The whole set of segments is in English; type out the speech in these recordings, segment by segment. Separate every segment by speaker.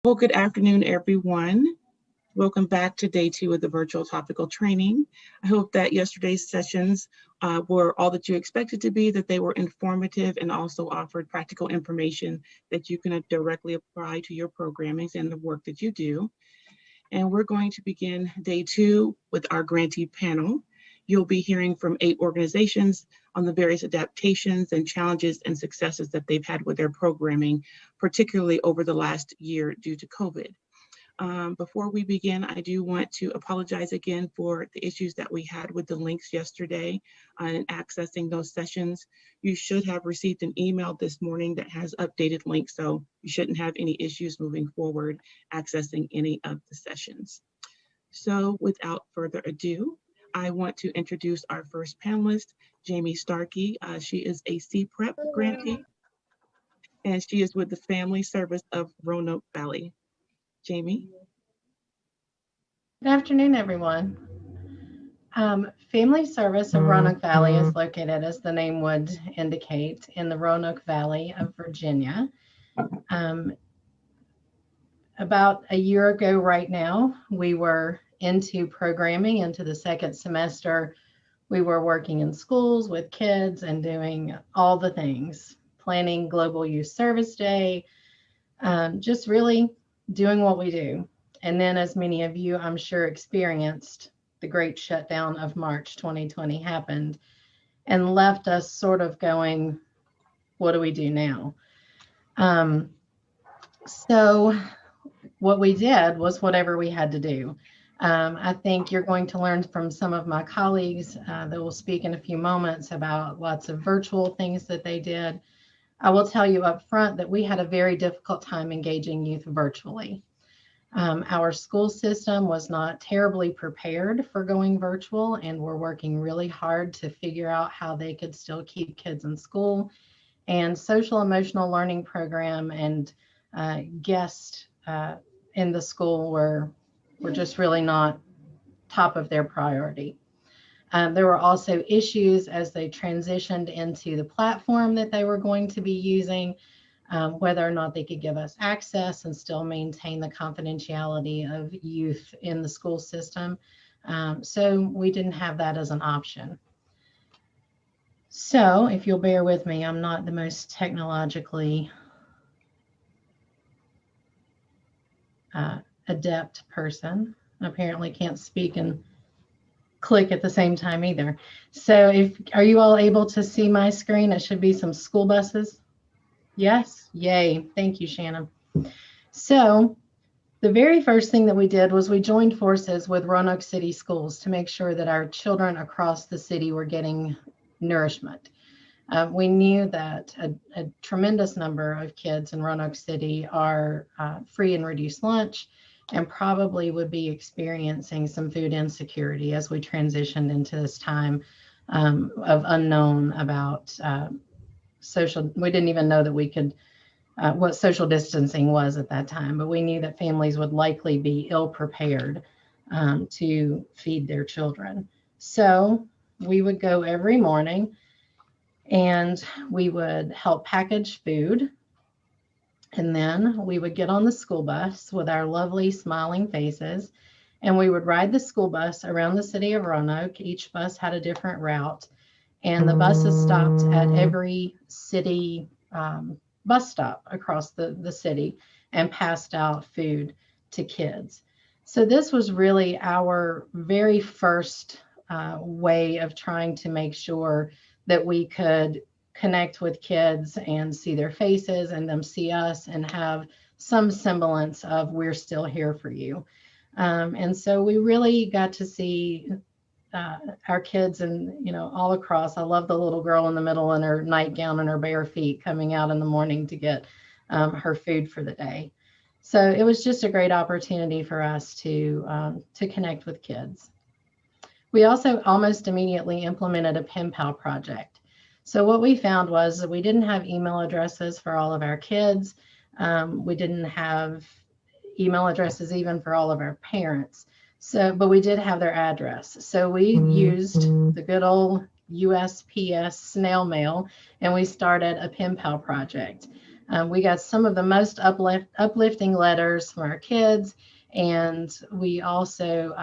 Speaker 1: Well, good afternoon, everyone. Welcome back to day 2 of the virtual topical training. I hope that yesterday's sessions were all that you expected to be, that they were informative and also offered practical information that you can directly apply to your programmings and the work that you do. And we're going to begin day 2 with our grantee panel. You'll be hearing from 8 organizations on the various adaptations and challenges and successes that they've had with their programming, particularly over the last year due to COVID. Before we begin, I do want to apologize again for the issues that we had with the links yesterday and accessing those sessions. You should have received an email this morning that has updated links, so you shouldn't have any issues moving forward accessing any of the sessions. So without further ado, I want to introduce our first panelist, Jamie Starkey. She is a PREP grantee, and she is with the Family Service of Roanoke Valley. Jamie.
Speaker 2: Good afternoon, everyone. Family Service of Roanoke Valley is located, as the name would indicate, in the Roanoke Valley of Virginia. About a year ago right now, we were into programming into the second semester. We were working in schools with kids and doing all the things, planning Global Youth Service Day, just really doing what we do. And then, as many of you, I'm sure, experienced, the great shutdown of March 2020 happened and left us sort of going, what do we do now? So what we did was whatever we had to do. I think you're going to learn from some of my colleagues that will speak in a few moments about lots of virtual things that they did. I will tell you up front that we had a very difficult time engaging youth virtually. Our school system was not terribly prepared for going virtual, and we're working really hard to figure out how they could still keep kids in school. And social emotional learning program and guests in the school were just really not top of their priority. There were also issues as they transitioned into the platform that they were going to be using, whether or not they could give us access and still maintain the confidentiality of youth in the school system. So we didn't have that as an option. So if you'll bear with me, I'm not the most technologically adept person. Apparently can't speak and click at the same time either. So are you all able to see my screen? It should be some school buses. Yes, yay. Thank you, Shannon. So the very first thing that we did was we joined forces with Roanoke City Schools to make sure that our children across the city were getting nourishment. We knew that a tremendous number of kids in Roanoke City are free and reduced lunch and probably would be experiencing some food insecurity as we transitioned into this time of unknown about social. We didn't even know that we could, what social distancing was at that time, but we knew that families would likely be ill prepared to feed their children. So we would go every morning and we would help package food. And then we would get on the school bus with our lovely smiling faces, and we would ride the school bus around the city of Roanoke. Each bus had a different route, and the buses stopped at every city bus stop across the city and passed out food to kids. So this was really our very first way of trying to make sure that we could connect with kids and see their faces and them see us and have some semblance of we're still here for you. And so we really got to see our kids and, all across. I love the little girl in the middle in her nightgown and her bare feet coming out in the morning to get her food for the day. So it was just a great opportunity for us to connect with kids. We also almost immediately implemented a pen pal project. So what we found was that we didn't have email addresses for all of our kids. We didn't have email addresses even for all of our parents. But we did have their address. So we used the good old USPS snail mail, and we started a pen pal project. We got some of the most uplifting letters from our kids, and we also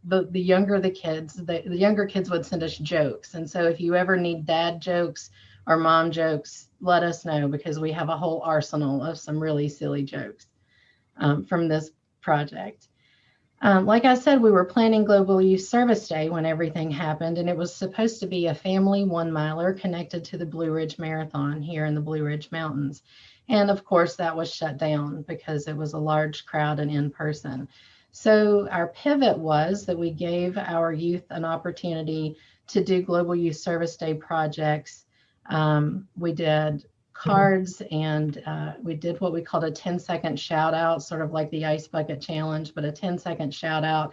Speaker 2: the younger the kids, the younger kids would send us jokes. And so if you ever need dad jokes or mom jokes, let us know, because we have a whole arsenal of some really silly jokes from this project. Like I said, we were planning Global Youth Service Day when everything happened, and it was supposed to be a family 1-miler connected to the Blue Ridge Marathon here in the Blue Ridge Mountains. And of course, that was shut down because it was a large crowd and in person. So our pivot was that we gave our youth an opportunity to do Global Youth Service Day projects. We did cards, and we did what we called a 10-second shout out, sort of like the ice bucket challenge, but a 10-second shout out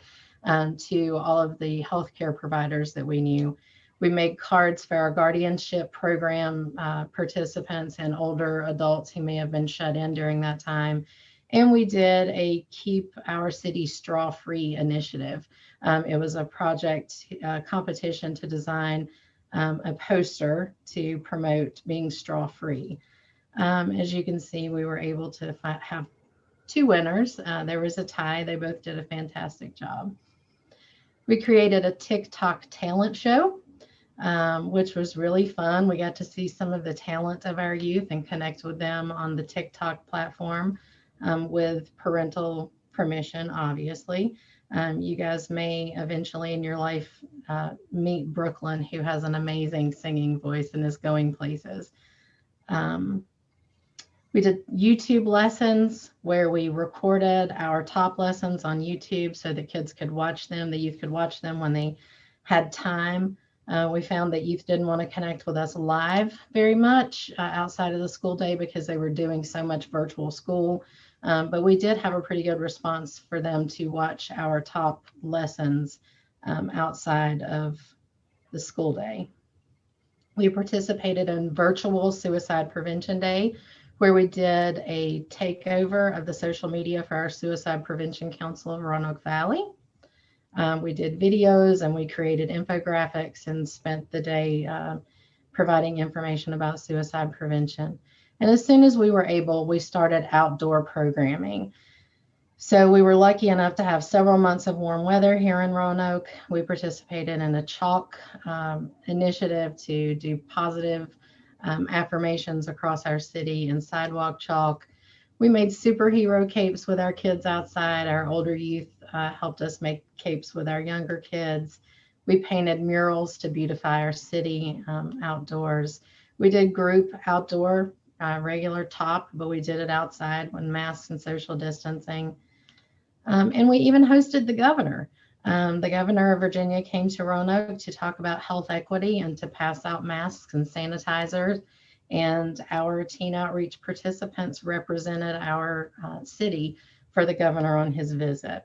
Speaker 2: to all of the healthcare providers that we knew. We made cards for our guardianship program participants and older adults who may have been shut in during that time. And we did a Keep Our City Straw Free initiative. It was a project competition to design a poster to promote being straw free. As you can see, we were able to have 2 winners. There was a tie. They both did a fantastic job. We created a TikTok talent show, which was really fun. We got to see some of the talent of our youth and connect with them on the TikTok platform with parental permission, obviously. You guys may eventually in your life meet Brooklyn, who has an amazing singing voice and is going places. We did YouTube lessons where we recorded our top lessons on YouTube so that kids could watch them, the youth could watch them when they had time. We found that youth didn't want to connect with us live very much outside of the school day because they were doing so much virtual school. But we did have a pretty good response for them to watch our top lessons outside of the school day. We participated in Virtual Suicide Prevention Day, where we did a takeover of the social media for our Suicide Prevention Council of Roanoke Valley. We did videos and we created infographics and spent the day providing information about suicide prevention. And as soon as we were able, we started outdoor programming. So we were lucky enough to have several months of warm weather here in Roanoke. We participated in a chalk initiative to do positive affirmations across our city and sidewalk chalk. We made superhero capes with our kids outside. Our older youth helped us make capes with our younger kids. We painted murals to beautify our city outdoors. We did group outdoor regular top, but we did it outside with masks and social distancing. And we even hosted the governor. The governor of Virginia came to Roanoke to talk about health equity and to pass out masks and sanitizers. And our teen outreach participants represented our city for the governor on his visit.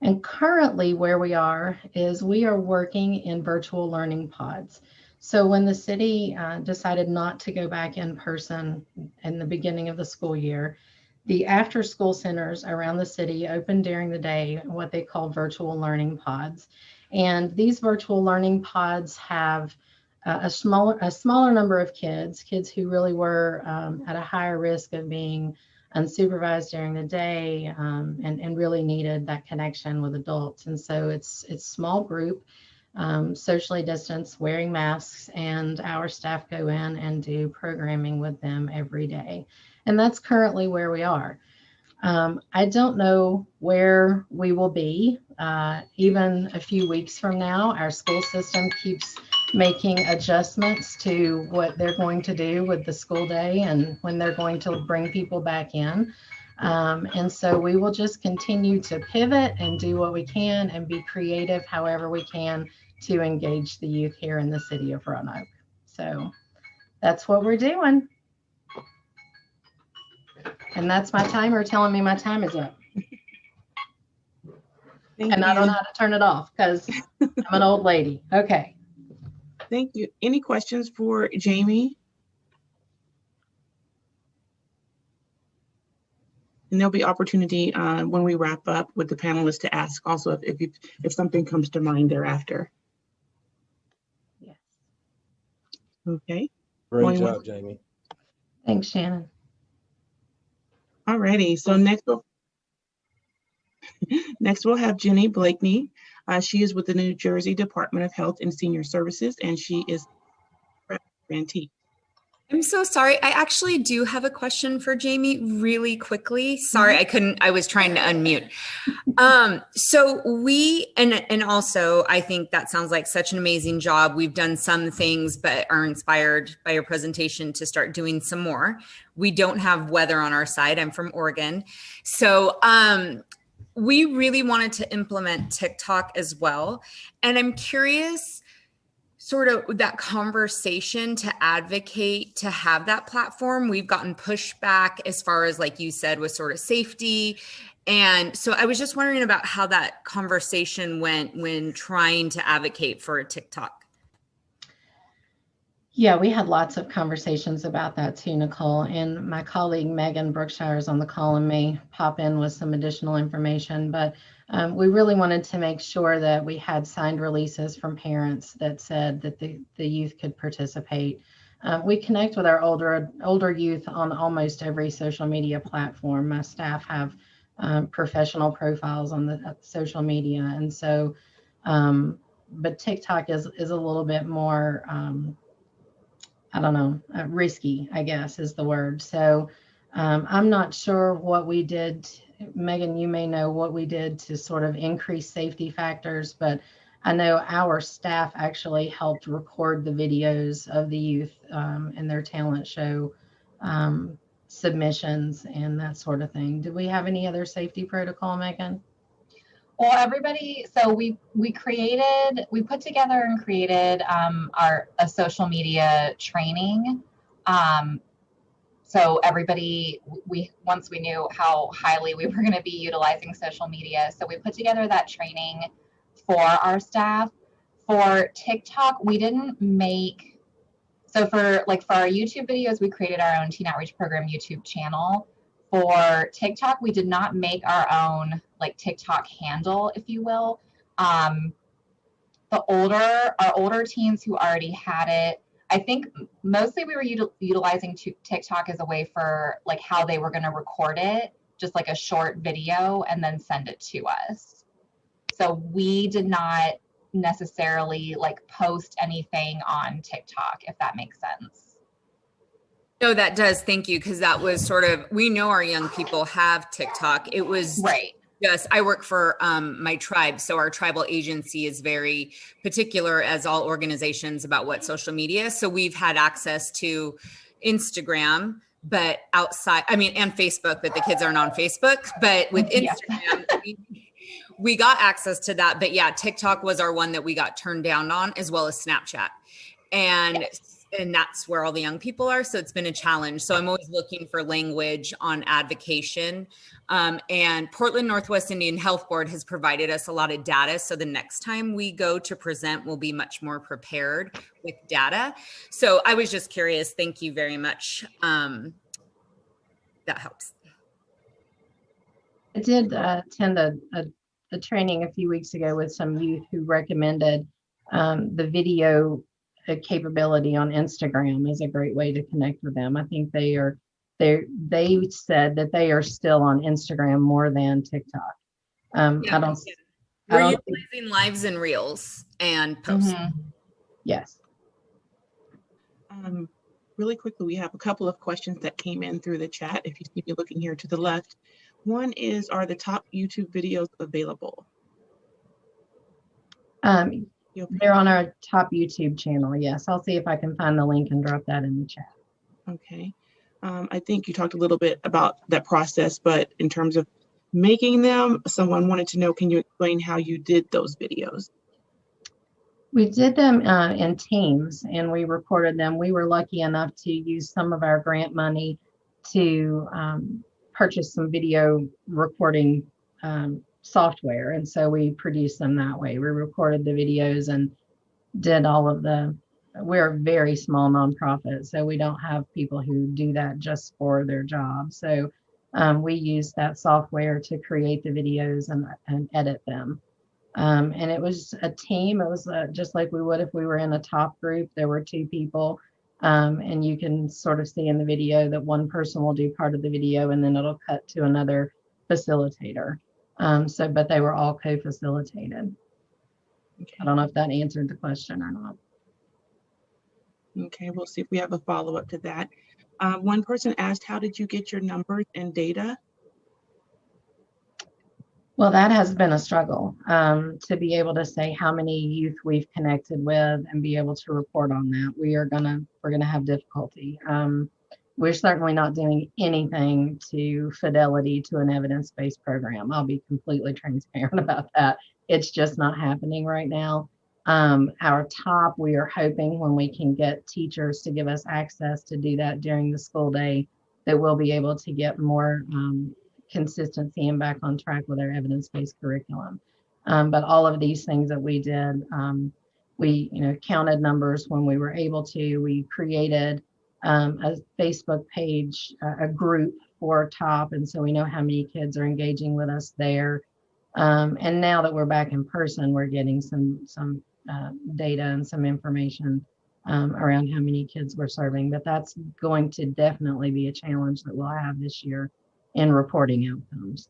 Speaker 2: And currently where we are is we are working in virtual learning pods. So when the city decided not to go back in person in the beginning of the school year, the after school centers around the city opened during the day, what they call virtual learning pods. And these virtual learning pods have a smaller number of kids who really were at a higher risk of being unsupervised during the day and really needed that connection with adults. And so it's small group, socially distanced, wearing masks, and our staff go in and do programming with them every day. And that's currently where we are. I don't know where we will be even a few weeks from now. Our school system keeps making adjustments to what they're going to do with the school day and when they're going to bring people back in. And so we will just continue to pivot and do what we can and be creative however we can to engage the youth here in the city of Roanoke. So that's what we're doing. And that's my timer telling me my time is up. And I don't know how to turn it off because I'm an old lady. Okay.
Speaker 1: Thank you. Any questions for Jamie? And there'll be opportunity when we wrap up with the panelists to ask also if something comes to mind thereafter.
Speaker 2: Yes.
Speaker 1: Okay.
Speaker 3: Great job, Jamie.
Speaker 2: Thanks, Shannon.
Speaker 1: Alrighty, so next we'll have Jenny Blakeney. She is with the New Jersey Department of Health and Senior Services, and she is PREP Grantee.
Speaker 3: I'm so sorry. I actually do have a question for Jamie really quickly. Sorry, I was trying to unmute. So and also I think that sounds like such an amazing job. We've done some things, but are inspired by your presentation to start doing some more. We don't have weather on our side. I'm from Oregon. So, we really wanted to implement TikTok as well. And I'm curious, sort of that conversation to advocate to have that platform. We've gotten pushback as far as, like you said, with sort of safety. And so I was just wondering about how that conversation went when trying to advocate for a TikTok.
Speaker 2: Yeah, we had lots of conversations about that too, Nicole. And my colleague Megan Brookshire is on the call and may pop in with some additional information. But we really wanted to make sure that we had signed releases from parents that said that the youth could participate. We connect with our older youth on almost every social media platform. My staff have professional profiles on the social media. And so, but TikTok is a little bit more, I don't know, risky, I guess is the word. So I'm not sure what we did. Megan, you may know what we did to sort of increase safety factors, but I know our staff actually helped record the videos of the youth and their talent show submissions and that sort of thing. Do we have any other safety protocol, Megan?
Speaker 4: Well, everybody, so we put together and created a social media training. So everybody, once we knew how highly we were going to be utilizing social media, so we put together that training for our staff. For TikTok, we didn't make, so for our YouTube videos, we created our own Teen Outreach Program YouTube channel. For TikTok, we did not make our own TikTok handle, if you will. Our older teens who already had it, I think mostly we were utilizing TikTok as a way for how they were going to record it, just like a short video and then send it to us. So we did not necessarily post anything on TikTok, if that makes sense.
Speaker 3: No, that does. Thank you. Because that was sort of, we know our young people have TikTok. It was
Speaker 4: right.
Speaker 3: Yes, I work for my tribe. So our tribal agency is very particular, as all organizations, about what social media. So we've had access to Instagram, but outside, and Facebook, but the kids aren't on Facebook. But with Instagram, we got access to that. But yeah, TikTok was our one that we got turned down on, as well as Snapchat. And that's where all the young people are. So it's been a challenge. So I'm always looking for language on advocation. And Portland Northwest Indian Health Board has provided us a lot of data. So the next time we go to present, we'll be much more prepared with data. So I was just curious. Thank you very much. That helps.
Speaker 2: I did attend a training a few weeks ago with some youth who recommended the video capability on Instagram is a great way to connect with them. I think they said that they are still on Instagram more than TikTok.
Speaker 3: We're utilizing lives and reels and posts.
Speaker 2: Mm-hmm. Yes.
Speaker 1: Really quickly, we have a couple of questions that came in through the chat. If you see me looking here to the left, one is, are the top YouTube videos available?
Speaker 2: They're on our top YouTube channel. Yes, I'll see if I can find the link and drop that in the chat.
Speaker 1: Okay. I think you talked a little bit about that process, but in terms of making them, someone wanted to know, can you explain how you did those videos?
Speaker 2: We did them in teams and we recorded them. We were lucky enough to use some of our grant money to purchase some video recording software. And so we produced them that way. We recorded the videos and did all of we're a very small nonprofit, so we don't have people who do that just for their job. So we use that software to create the videos and edit them. And it was a team. It was just like we would if we were in a top group. There were two people. And you can sort of see in the video that one person will do part of the video and then it'll cut to another facilitator. But they were all co-facilitated.
Speaker 1: Okay.
Speaker 2: I don't know if that answered the question or not.
Speaker 1: Okay, we'll see if we have a follow-up to that. One person asked, how did you get your numbers and data?
Speaker 2: Well, that has been a struggle to be able to say how many youth we've connected with and be able to report on that. We're gonna have difficulty. We're certainly not doing anything to fidelity to an evidence-based program. I'll be completely transparent about that. It's just not happening right now. Our top, we are hoping when we can get teachers to give us access to do that during the school day, that we'll be able to get more consistency and back on track with our evidence-based curriculum. But all of these things that we did, we counted numbers when we were able to. We created a Facebook page, a group for TOP, and so we know how many kids are engaging with us there. And now that we're back in person, we're getting some data and some information around how many kids we're serving. But that's going to definitely be a challenge that we'll have this year in reporting outcomes.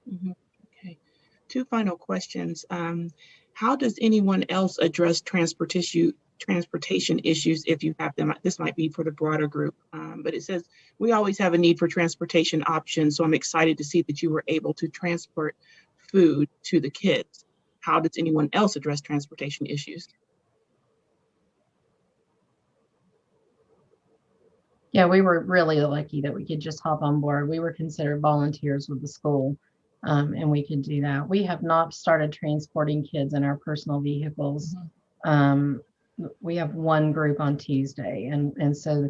Speaker 1: Mm-hmm. Okay. Two final questions. How does anyone else address transportation issues if you have them? This might be for the broader group, but it says, we always have a need for transportation options. So I'm excited to see that you were able to transport food to the kids. How does anyone else address transportation issues?
Speaker 2: Yeah, we were really lucky that we could just hop on board. We were considered volunteers with the school, and we could do that. We have not started transporting kids in our personal vehicles. We have one group on Tuesday, and so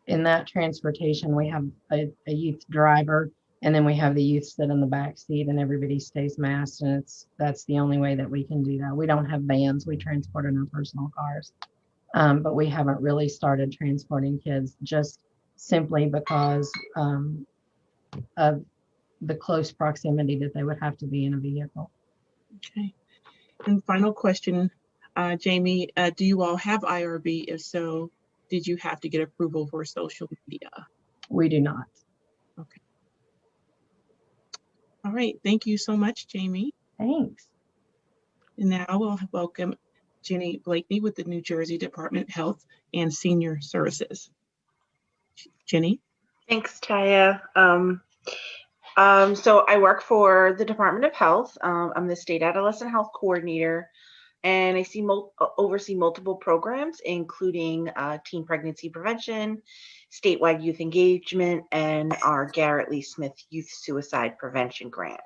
Speaker 2: in that transportation, we have a youth driver, and then we have the youth sit in the back seat, and everybody stays masked, and that's the only way that we can do that. We don't have vans. We transport in our personal cars. But we haven't really started transporting kids just simply because of the close proximity that they would have to be in a vehicle.
Speaker 1: Okay. And final question, Jamie, do you all have IRB? If so, did you have to get approval for social media?
Speaker 2: We do not.
Speaker 1: Okay. All right. Thank you so much, Jamie.
Speaker 2: Thanks.
Speaker 1: And now we'll welcome Jenny Blakeney with the New Jersey Department of Health and Senior Services. Jenny?
Speaker 5: Thanks, Taya. So I work for the Department of Health. I'm the State Adolescent Health Coordinator, and I oversee multiple programs, including teen pregnancy prevention, statewide youth engagement, and our Garrett Lee Smith Youth Suicide Prevention Grant.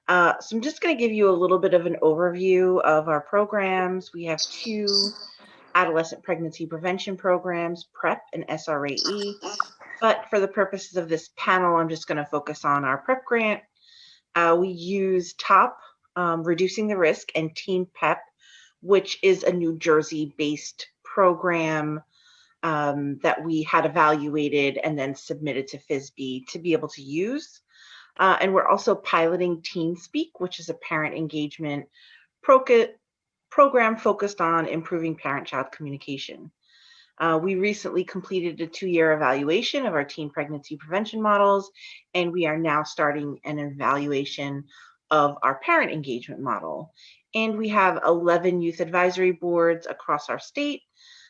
Speaker 5: So I'm just going to give you a little bit of an overview of our programs. We have 2 adolescent pregnancy prevention programs, PREP and SRAE. But for the purposes of this panel, I'm just going to focus on our PREP grant. We use TOP, Reducing the Risk, and Teen PEP, which is a New Jersey-based program that we had evaluated and then submitted to FSBE to be able to use. And we're also piloting Teen Speak, which is a parent engagement program focused on improving parent-child communication. We recently completed a 2-year evaluation of our teen pregnancy prevention models, and we are now starting an evaluation of our parent engagement model. And we have 11 youth advisory boards across our state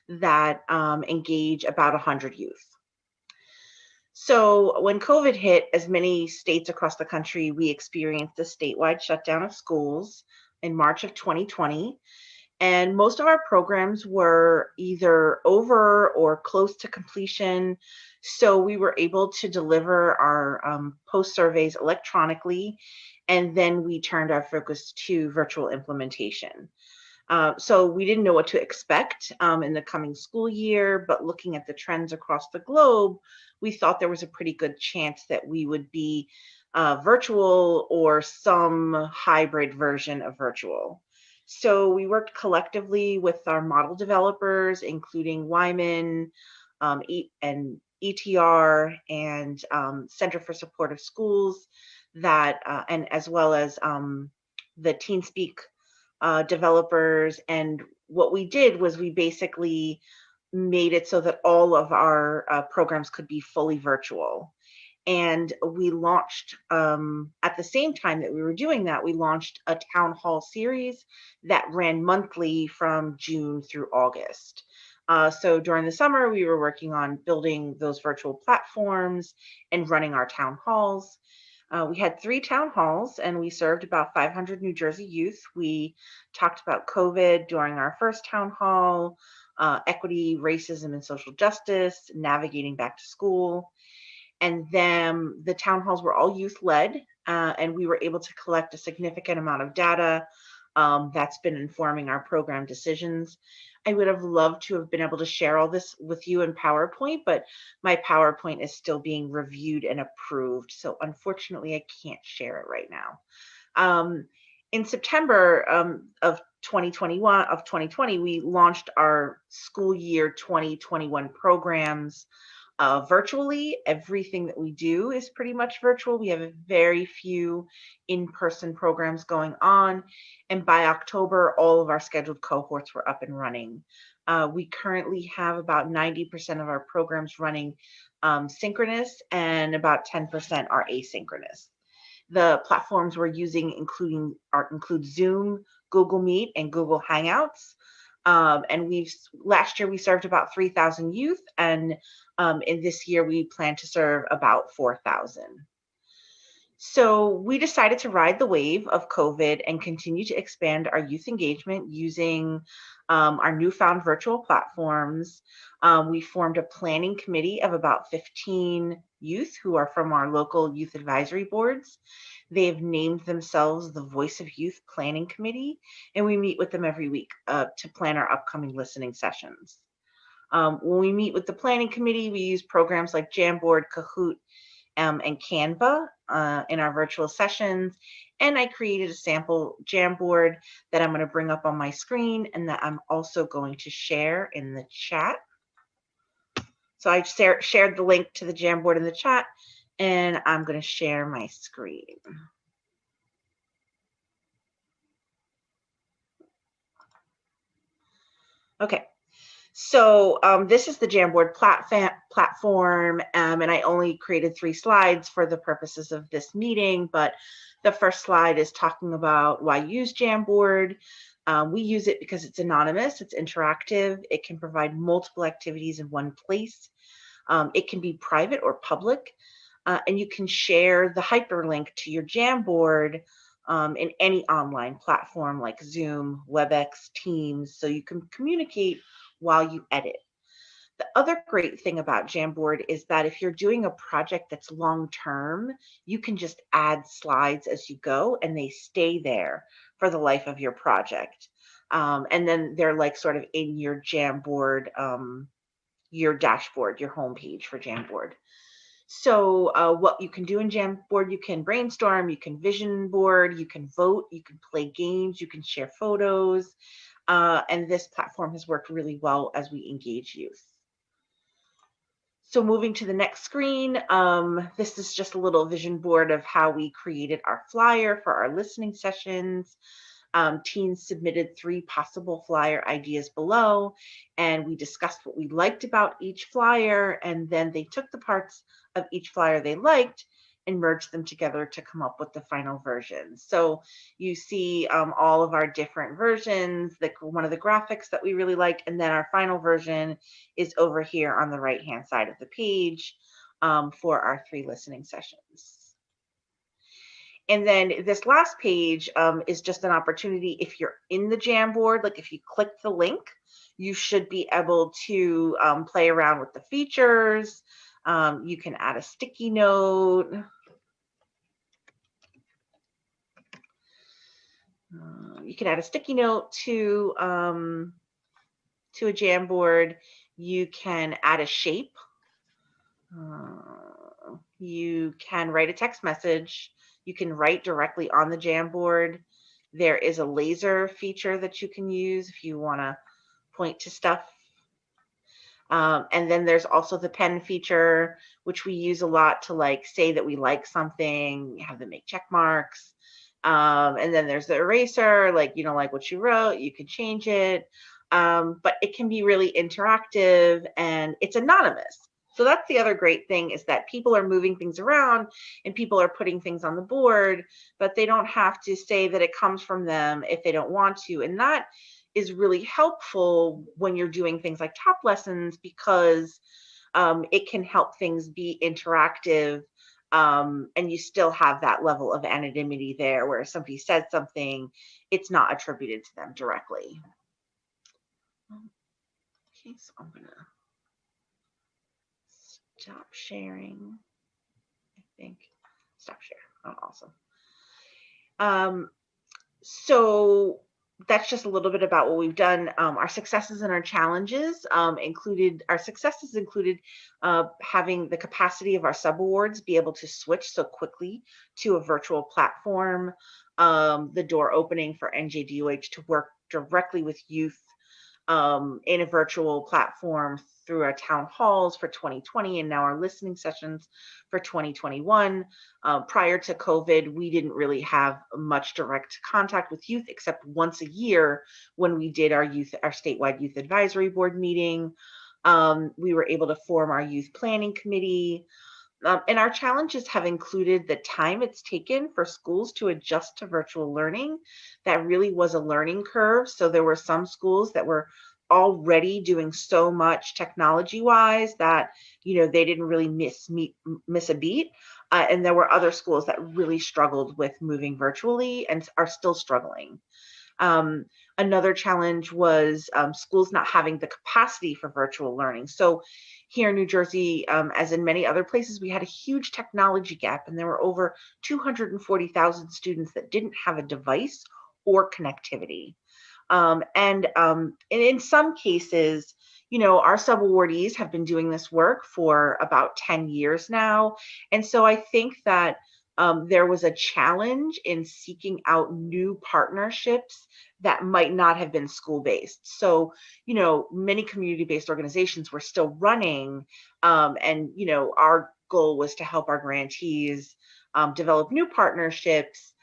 Speaker 5: that engage about 100 youth. So when COVID hit, as many states across the country, we experienced a statewide shutdown of schools in March of 2020. And most of our programs were either over or close to completion. So we were able to deliver our post surveys electronically, and then we turned our focus to virtual implementation. So we didn't know what to expect in the coming school year, but looking at the trends across the globe, we thought there was a pretty good chance that we would be virtual or some hybrid version of virtual. So we worked collectively with our model developers, including Wyman and ETR and Center for Supportive Schools, and as well as the Teen Speak developers. And what we did was we basically made it so that all of our programs could be fully virtual. And we launched, at the same time that we were doing that, we launched a town hall series that ran monthly from June through August. So during the summer, we were working on building those virtual platforms and running our town halls. We had 3 town halls and we served about 500 New Jersey youth. We talked about COVID during our first town hall, equity, racism, and social justice, navigating back to school. And then the town halls were all youth led, and we were able to collect a significant amount of data that's been informing our program decisions. I would have loved to have been able to share all this with you in PowerPoint, but my PowerPoint is still being reviewed and approved. So unfortunately, I can't share it right now. In September of 2020, we launched our school year 2021 programs virtually. Everything that we do is pretty much virtual. We have very few in-person programs going on. And by October, all of our scheduled cohorts were up and running. We currently have about 90% of our programs running synchronous and about 10% are asynchronous. The platforms we're using include Zoom, Google Meet, and Google Hangouts. And last year we served about 3,000 youth, and in this year we plan to serve about 4,000. So we decided to ride the wave of COVID and continue to expand our youth engagement using our newfound virtual platforms. We formed a planning committee of about 15 youth who are from our local youth advisory boards. They've named themselves the Voice of Youth Planning Committee, and we meet with them every week to plan our upcoming listening sessions. When we meet with the planning committee, we use programs like Jamboard, Kahoot, and Canva in our virtual sessions. And I created a sample Jamboard that I'm going to bring up on my screen and that I'm also going to share in the chat. So I shared the link to the Jamboard in the chat, and I'm going to share my screen. Okay, so this is the Jamboard platform, and I only created 3 slides for the purposes of this meeting, but the first slide is talking about why use Jamboard. We use it because it's anonymous, it's interactive, it can provide multiple activities in one place. It can be private or public. And you can share the hyperlink to your Jamboard in any online platform like Zoom, WebEx, Teams, so you can communicate while you edit. The other great thing about Jamboard is that if you're doing a project that's long-term, you can just add slides as you go and they stay there for the life of your project. And then they're like sort of in your Jamboard, your dashboard, your homepage for Jamboard. So what you can do in Jamboard, you can brainstorm, you can vision board, you can vote, you can play games, you can share photos. And this platform has worked really well as we engage youth. So moving to the next screen, this is just a little vision board of how we created our flyer for our listening sessions. Teens submitted 3 possible flyer ideas below, and we discussed what we liked about each flyer, and then they took the parts of each flyer they liked and merged them together to come up with the final version. So you see all of our different versions, one of the graphics that we really like, and then our final version is over here on the right-hand side of the page for our 3 listening sessions. And then this last page is just an opportunity. If you're in the Jamboard, like if you click the link, you should be able to play around with the features. You can add a sticky note. You can add a sticky note to a Jamboard. You can add a shape. You can write a text message. You can write directly on the Jamboard. There is a laser feature that you can use if you want to point to stuff. And then there's also the pen feature, which we use a lot to like say that we like something, have them make check marks. And then there's the eraser, like you don't like what you wrote, you can change it. but it can be really interactive and it's anonymous. So that's the other great thing, is that people are moving things around and people are putting things on the board, but they don't have to say that it comes from them if they don't want to. And that is really helpful when you're doing things like top lessons, because it can help things be interactive, and you still have that level of anonymity there, where if somebody said something, it's not attributed to them directly. Okay, so I'm gonna stop sharing. I think stop share. Oh, awesome. So that's just a little bit about what we've done. Our successes and our challenges included having the capacity of our subawards be able to switch so quickly to a virtual platform, the door opening for NJDOH to work directly with youth in a virtual platform through our town halls for 2020 and now our listening sessions for 2021. Prior to COVID, we didn't really have much direct contact with youth except once a year when we did our statewide youth advisory board meeting. We were able to form our youth planning committee. And our challenges have included the time it's taken for schools to adjust to virtual learning. That really was a learning curve. So there were some schools that were already doing so much technology wise that, they didn't really miss a beat. And there were other schools that really struggled with moving virtually and are still struggling. Another challenge was schools not having the capacity for virtual learning. So here in New Jersey, as in many other places, we had a huge technology gap, and there were over 240,000 students that didn't have a device or connectivity. And in some cases, our subawardees have been doing this work for about 10 years now. And so I think that there was a challenge in seeking out new partnerships that might not have been school-based. So, many community-based organizations were still running, and, our goal was to help our grantees develop new partnerships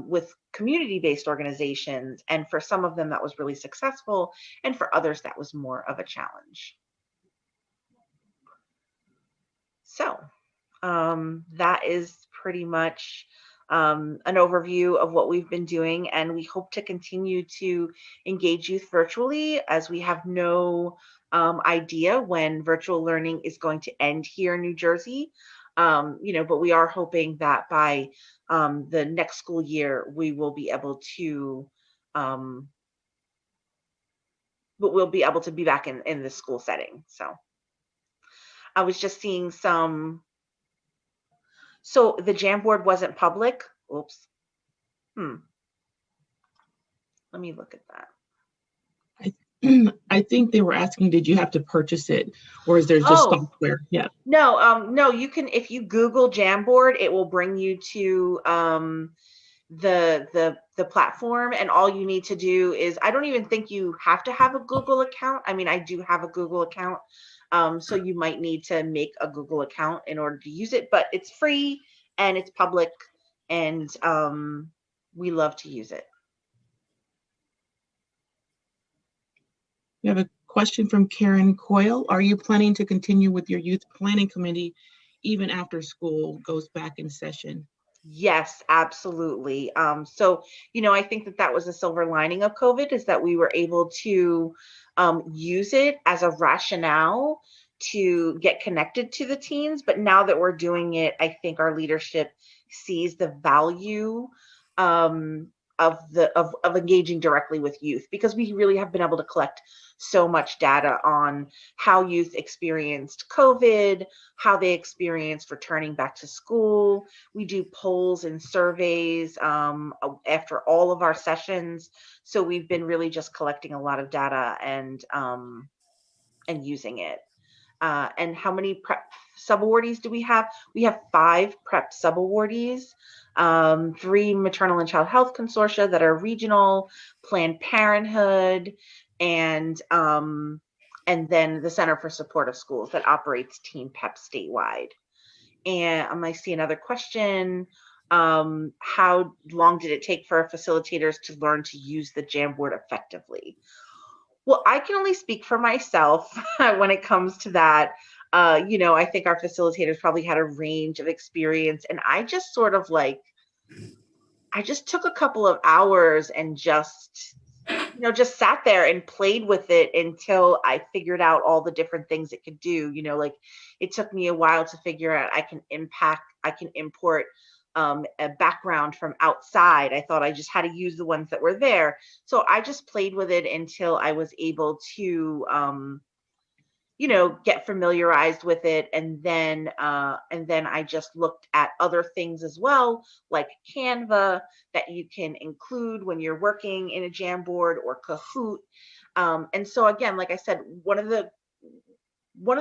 Speaker 5: with community-based organizations. And for some of them, that was really successful. And for others, that was more of a challenge. So that is pretty much an overview of what we've been doing, and we hope to continue to engage youth virtually, as we have no idea when virtual learning is going to end here in New Jersey. But we are hoping that by the next school year, we will be able to, but we'll be able to be back in the school setting. So I was just seeing some. So the Jamboard wasn't public. Oops. Let me look at that.
Speaker 1: I think they were asking, did you have to purchase it, or is there just software? Yeah.
Speaker 5: No, you can, if you Google Jamboard, it will bring you to the platform, and all you need to do is, I don't even think you have to have a Google account. I mean, I do have a Google account. So you might need to make a Google account in order to use it, but it's free and it's public, and we love to use it.
Speaker 1: We have a question from Karen Coyle. Are you planning to continue with your youth planning committee even after school goes back in session?
Speaker 5: Yes, absolutely. So, I think that was a silver lining of COVID, is that we were able to use it as a rationale to get connected to the teens. But now that we're doing it, I think our leadership sees the value of engaging directly with youth, because we really have been able to collect so much data on how youth experienced COVID, how they experienced returning back to school. We do polls and surveys after all of our sessions. So we've been really just collecting a lot of data and using it. And how many PrEP subawardees do we have? We have 5 PrEP subawardees, 3 maternal and child health consortia that are regional, Planned Parenthood, and then the Center for Supportive Schools that operates Teen PEP statewide. And I see another question. How long did it take for our facilitators to learn to use the Jamboard effectively? Well, I can only speak for myself when it comes to that. I think our facilitators probably had a range of experience, and I just sort of like, I just took a couple of hours and just sat there and played with it until I figured out all the different things it could do. Like it took me a while to figure out I can import a background from outside. I thought I just had to use the ones that were there. So I just played with it until I was able to, get familiarized with it. And then I just looked at other things as well, like Canva, that you can include when you're working in a Jamboard, or Kahoot. And so again, like I said, one of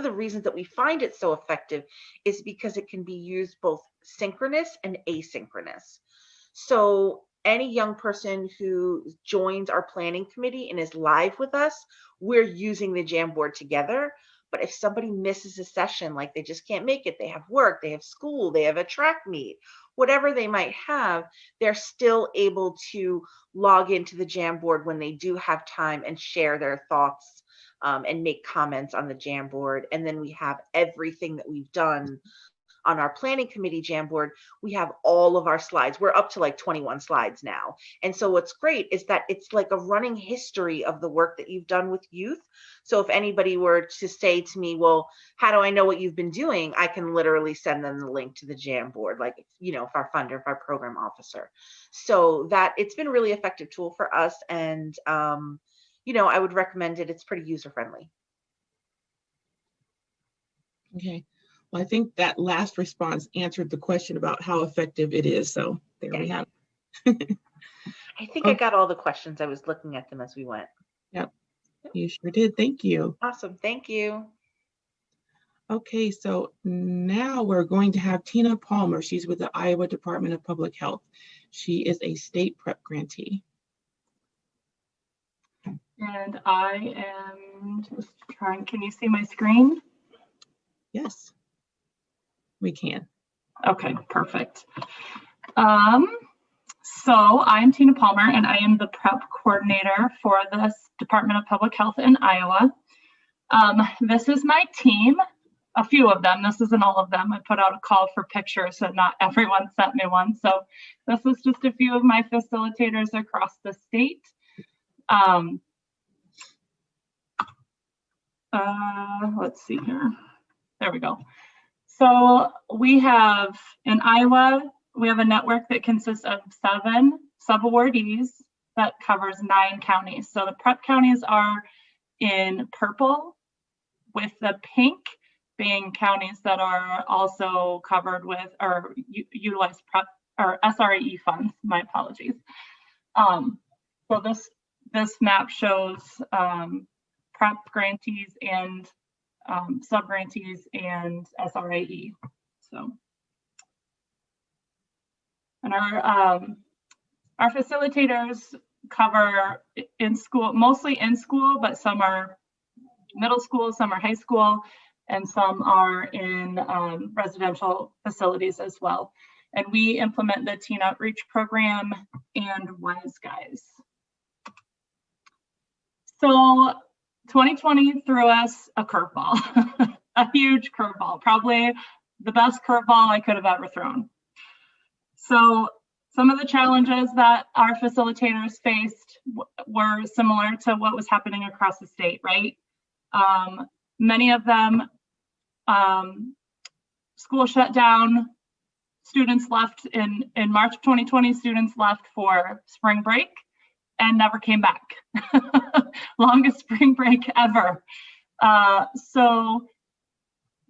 Speaker 5: the reasons that we find it so effective is because it can be used both synchronous and asynchronous. So any young person who joins our planning committee and is live with us, we're using the Jamboard together. But if somebody misses a session, like they just can't make it, they have work, they have school, they have a track meet, whatever they might have, they're still able to log into the Jamboard when they do have time and share their thoughts and make comments on the Jamboard. And then we have everything that we've done on our planning committee Jamboard. We have all of our slides. We're up to like 21 slides now. And so what's great is that it's like a running history of the work that you've done with youth. So if anybody were to say to me, well, how do I know what you've been doing? I can literally send them the link to the Jamboard, like, if our funder, if our program officer. So that it's been a really effective tool for us. And, I would recommend it. It's pretty user-friendly.
Speaker 1: Okay. Well, I think that last response answered the question about how effective it is. So there we have it.
Speaker 5: I think I got all the questions. I was looking at them as we went.
Speaker 1: Yep, you sure did. Thank you.
Speaker 5: Awesome. Thank you.
Speaker 1: Okay, so now we're going to have Tina Palmer. She's with the Iowa Department of Public Health. She is a state PREP grantee.
Speaker 6: And I am just trying, can you see my screen?
Speaker 1: Yes, we can.
Speaker 6: Okay, perfect. So I'm Tina Palmer, and I am the PREP coordinator for the Department of Public Health in Iowa. This is my team, a few of them. This isn't all of them. I put out a call for pictures, and not everyone sent me one. So this is just a few of my facilitators across the state. Let's see here. There we go. So we have, in Iowa, we have a network that consists of 7 sub-awardees that covers 9 counties. So the PREP counties are in purple, with the pink being counties that are also covered with or utilize PREP or SRAE funds. My apologies. So this map shows PREP grantees and sub-grantees and SRAE. So, and our facilitators cover in school, mostly in school, but some are middle school, some are high school, and some are in residential facilities as well. And we implement the Teen Outreach Program and Wise Guys. So 2020 threw us a curveball, a huge curveball, probably the best curveball I could have ever thrown. So some of the challenges that our facilitators faced were similar to what was happening across the state, right? Many of them, school shut down, students left in March of 2020, students left for spring break and never came back. Longest spring break ever. So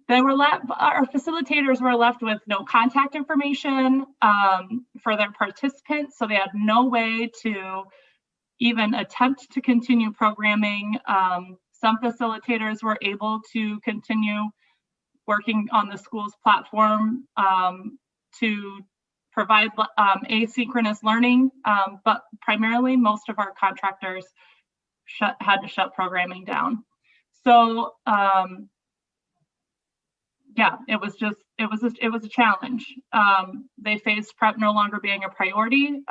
Speaker 6: they were our facilitators were left with no contact information for their participants. So they had no way to even attempt to continue programming. Some facilitators were able to continue working on the school's platform to provide asynchronous learning, but primarily most of our contractors had to shut programming down. So yeah, it was a challenge. They faced PrEP no longer being a priority.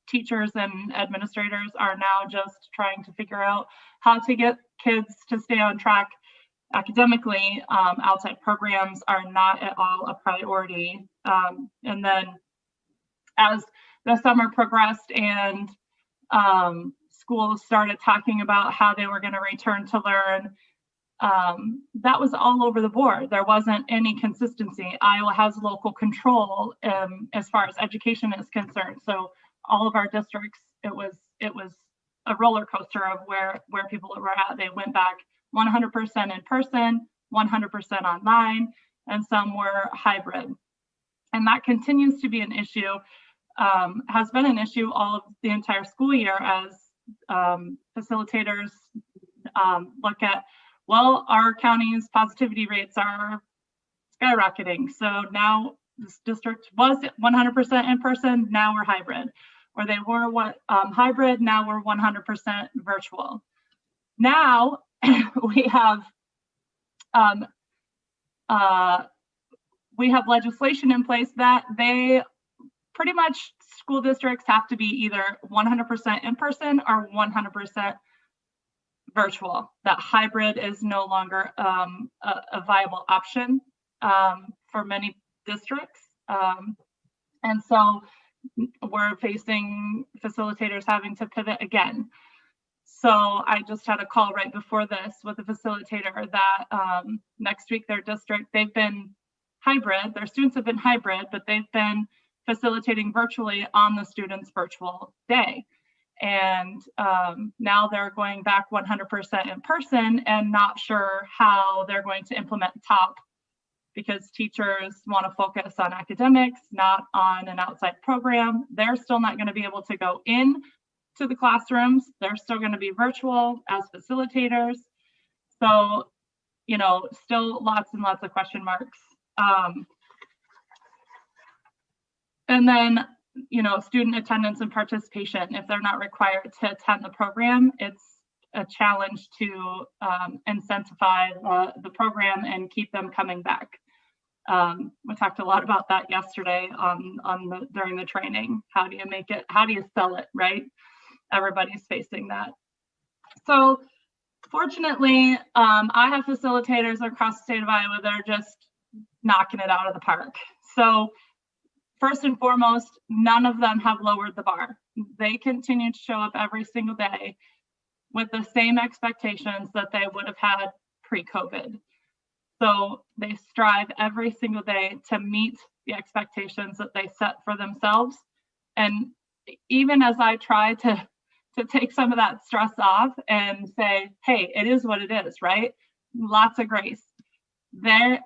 Speaker 6: teachers and administrators are now just trying to figure out how to get kids to stay on track academically. Outside programs are not at all a priority. And then as the summer progressed and schools started talking about how they were going to return to learn, that was all over the board. There wasn't any consistency. Iowa has local control as far as education is concerned. So all of our districts, it was a roller coaster of where people were at. They went back 100% in person, 100% online, and some were hybrid. And that continues to be an issue, has been an issue all of the entire school year as facilitators look at, well, our county's positivity rates are skyrocketing. So now this district was 100% in person, now we're hybrid. Or they were hybrid, now we're 100% virtual. Now we have legislation in place that they pretty much, school districts have to be either 100% in person or 100% virtual. That hybrid is no longer a viable option for many districts. And so we're facing facilitators having to pivot again. So I just had a call right before this with a facilitator that next week their district, they've been hybrid, their students have been hybrid, but they've been facilitating virtually on the students' virtual day. And now they're going back 100% in person and not sure how they're going to implement TOP, because teachers want to focus on academics, not on an outside program. They're still not going to be able to go in to the classrooms. They're still going to be virtual as facilitators. So, you know, still lots and lots of question marks. And then, you know, student attendance and participation. If they're not required to attend the program, it's a challenge to incentivize the program and keep them coming back. We talked a lot about that yesterday during the training. How do you make it, how do you sell it, right? Everybody's facing that. So fortunately, I have facilitators across the state of Iowa that are just knocking it out of the park. So first and foremost, none of them have lowered the bar. They continue to show up every single day with the same expectations that they would have had pre-COVID. So they strive every single day to meet the expectations that they set for themselves. And even as I try to take some of that stress off and say, hey, it is what it is, right? Lots of grace. That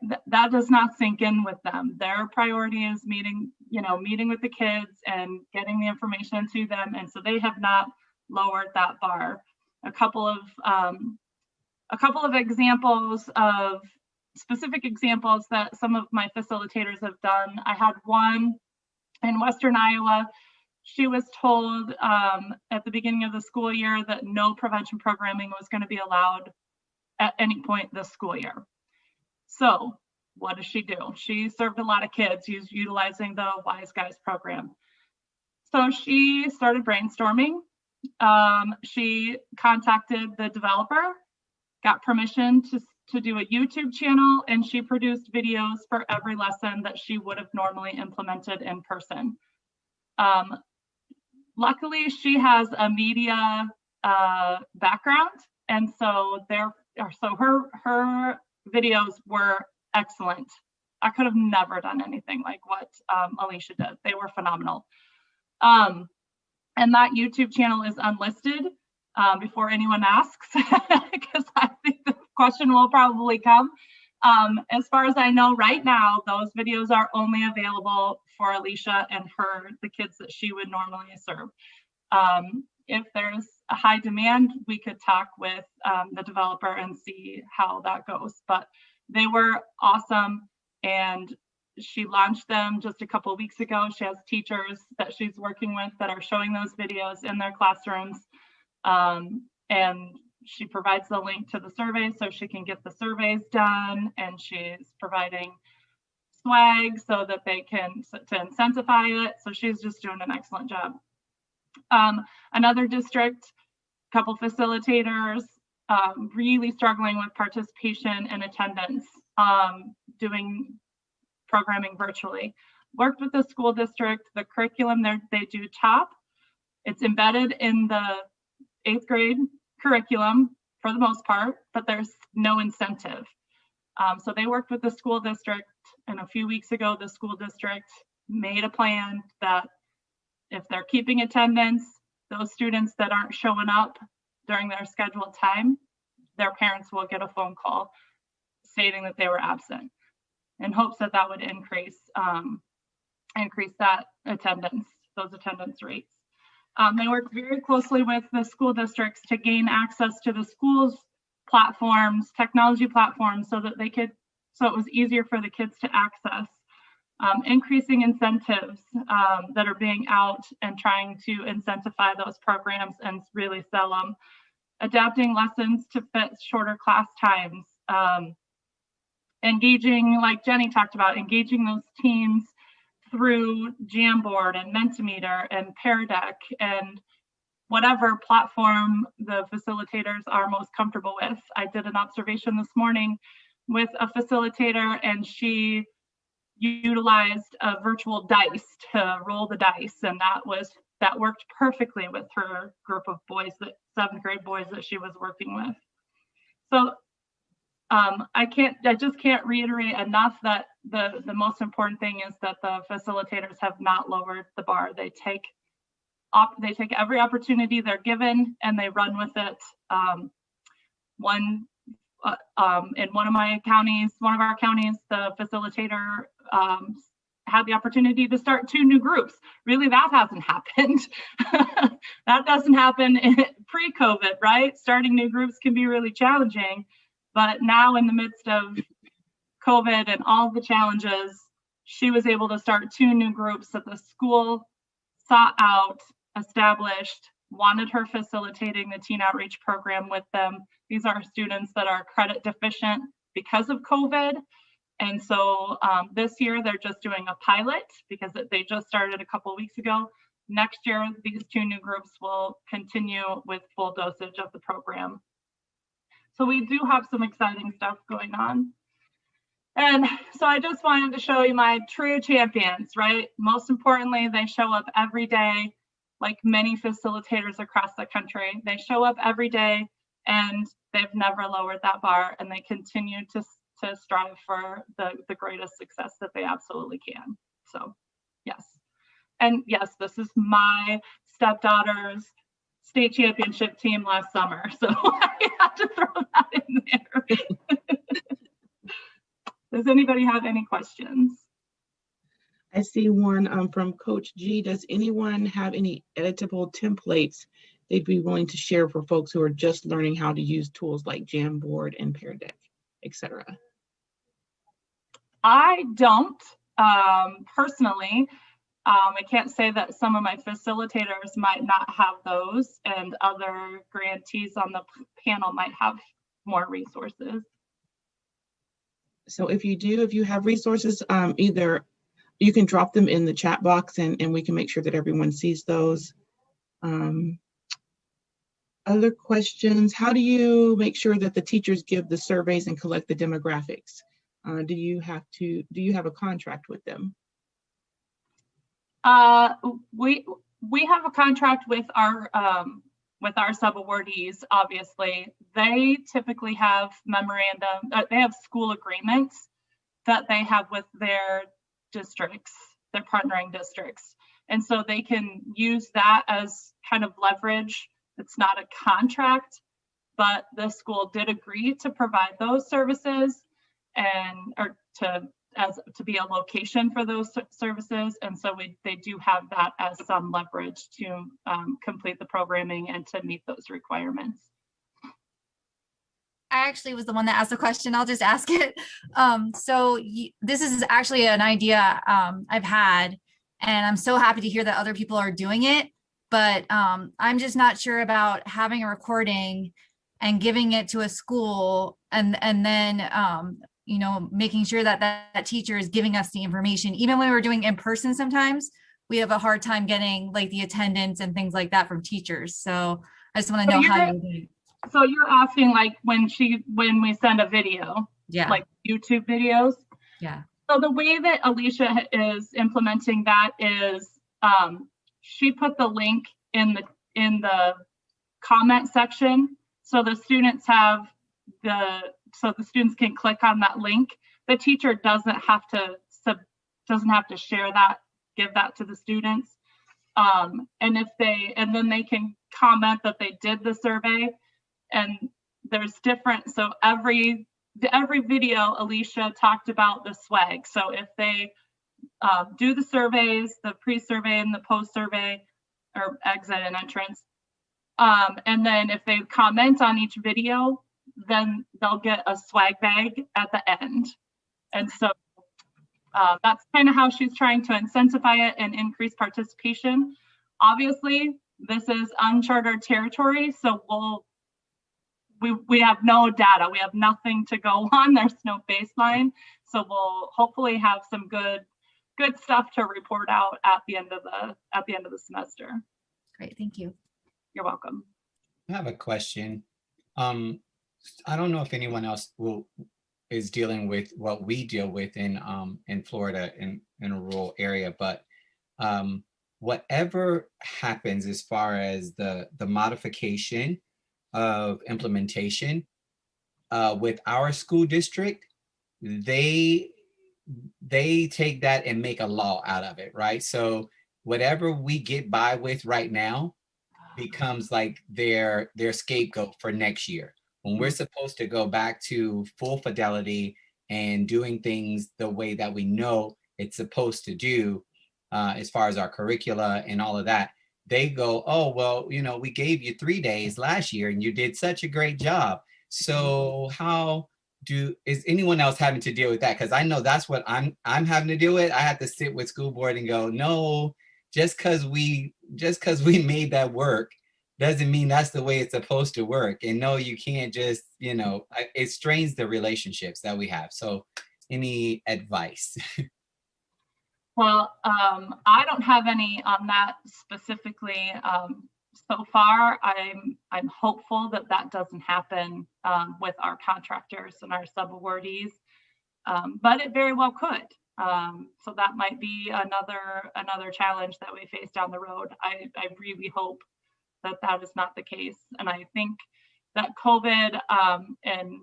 Speaker 6: does not sink in with them. Their priority is meeting with the kids and getting the information to them. And so they have not lowered that bar. A couple of examples of specific examples that some of my facilitators have done. I had one in Western Iowa. She was told at the beginning of the school year that no prevention programming was going to be allowed at any point this school year. So what does she do? She served a lot of kids utilizing the Wise Guys program. So she started brainstorming. She contacted the developer, got permission to do a YouTube channel, and she produced videos for every lesson that she would have normally implemented in person. Luckily, she has a media background, and so her videos were excellent. I could have never done anything like what Alicia did. They were phenomenal. And that YouTube channel is unlisted before anyone asks, because I think the question will probably come. As far as I know right now, those videos are only available for Alicia and the kids that she would normally serve. If there's a high demand, we could talk with the developer and see how that goes. But they were awesome, and she launched them just a couple of weeks ago. She has teachers that she's working with that are showing those videos in their classrooms. And she provides the link to the survey so she can get the surveys done, and she's providing swag so that they can to incentivize it. So she's just doing an excellent job. Another district, couple facilitators, really struggling with participation and attendance, doing programming virtually. Worked with the school district, the curriculum they do TOP. It's embedded in the 8th grade curriculum for the most part, but there's no incentive. So they worked with the school district, and a few weeks ago, the school district made a plan that if they're keeping attendance, those students that aren't showing up during their scheduled time, their parents will get a phone call stating that they were absent, in hopes that that would increase that attendance, those attendance rates. They worked very closely with the school districts to gain access to the school's platforms, technology platforms, so that it was easier for the kids to access. Increasing incentives that are being out and trying to incentivize those programs and really sell them. Adapting lessons to fit shorter class times. Engaging, like Jenny talked about, engaging those teams through Jamboard and Mentimeter and Pear Deck and whatever platform the facilitators are most comfortable with. I did an observation this morning with a facilitator, and she utilized a virtual dice to roll the dice, and that worked perfectly with her group of boys, that 7th grade boys that she was working with. So I just can't reiterate enough that the most important thing is that the facilitators have not lowered the bar. They take every opportunity they're given and they run with it. In one of our counties, the facilitator had the opportunity to start 2 new groups. Really, that hasn't happened. That doesn't happen pre-COVID, right? Starting new groups can be really challenging. But now in the midst of COVID and all the challenges, she was able to start 2 new groups that the school sought out, established, wanted her facilitating the teen outreach program with them. These are students that are credit deficient because of COVID. And so this year they're just doing a pilot because they just started a couple of weeks ago. Next year, these 2 new groups will continue with full dosage of the program. So we do have some exciting stuff going on. And so I just wanted to show you my true champions, right? Most importantly, they show up every day, like many facilitators across the country. They show up every day and they've never lowered that bar, and they continue to strive for the greatest success that they absolutely can. So yes. And yes, this is my stepdaughter's state championship team last summer. So I had to throw that in there. Does anybody have any questions?
Speaker 1: I see one from Coach G. Does anyone have any editable templates they'd be willing to share for folks who are just learning how to use tools like Jamboard and Pear Deck, etc.?
Speaker 6: I don't personally. I can't say that some of my facilitators might not have those, and other grantees on the panel might have more resources.
Speaker 1: So if you have resources, either you can drop them in the chat box and we can make sure that everyone sees those. Other questions, how do you make sure that the teachers give the surveys and collect the demographics? Do you have a contract with them?
Speaker 6: We have a contract with our sub-awardees. Obviously, they typically have memorandum. They have school agreements that they have with their districts, their partnering districts, and so they can use that as kind of leverage. It's not a contract, but the school did agree to provide those services to be a location for those services, and so they do have that as some leverage to complete the programming and to meet those requirements.
Speaker 7: I actually was the one that asked the question. I'll just ask it. This is actually an idea I've had, and I'm so happy to hear that other people are doing it, but I'm just not sure about having a recording and giving it to a school and then making sure that teacher is giving us the information. Even when we're doing in person sometimes, we have a hard time getting like the attendance and things like that from teachers. So I just want to
Speaker 6: So
Speaker 7: know how
Speaker 6: you're-
Speaker 7: you're doing.
Speaker 6: So you're asking like when we send a video,
Speaker 7: Yeah.
Speaker 6: like YouTube videos.
Speaker 7: Yeah.
Speaker 6: So the way that Alicia is implementing that is she put the link in the comment section, so the students can click on that link. The teacher doesn't have to share that, give that to the students. And then they can comment that they did the survey, and there's different. So every video, Alicia talked about the swag. So if they do the surveys, the pre-survey and the post-survey, or exit and entrance, and then if they comment on each video, then they'll get a swag bag at the end. And so that's kind of how she's trying to incentivize it and increase participation. Obviously, this is uncharted territory, so we have no data. We have nothing to go on. There's no baseline. So we'll hopefully have some good stuff to report out at the end of the semester.
Speaker 7: Great, thank you.
Speaker 6: You're welcome.
Speaker 8: I have a question. I don't know if anyone else is dealing with what we deal with in Florida in a rural area, but whatever happens as far as the modification of implementation with our school district, they take that and make a law out of it, right? So whatever we get by with right now becomes like their scapegoat for next year, when we're supposed to go back to full fidelity and doing things the way that we know it's supposed to do, as far as our curricula and all of that. They go, oh, well, we gave you 3 days last year and you did such a great job. So is anyone else having to deal with that? Because I know that's what I'm having to deal with. I have to sit with school board and go, no, just because we made that work doesn't mean that's the way it's supposed to work. And no, you can't just, it strains the relationships that we have. So any advice?
Speaker 6: Well, I don't have any on that specifically. So far, I'm hopeful that doesn't happen with our contractors and our sub-awardees, but it very well could. So that might be another challenge that we face down the road. I really hope that is not the case. And I think that COVID, and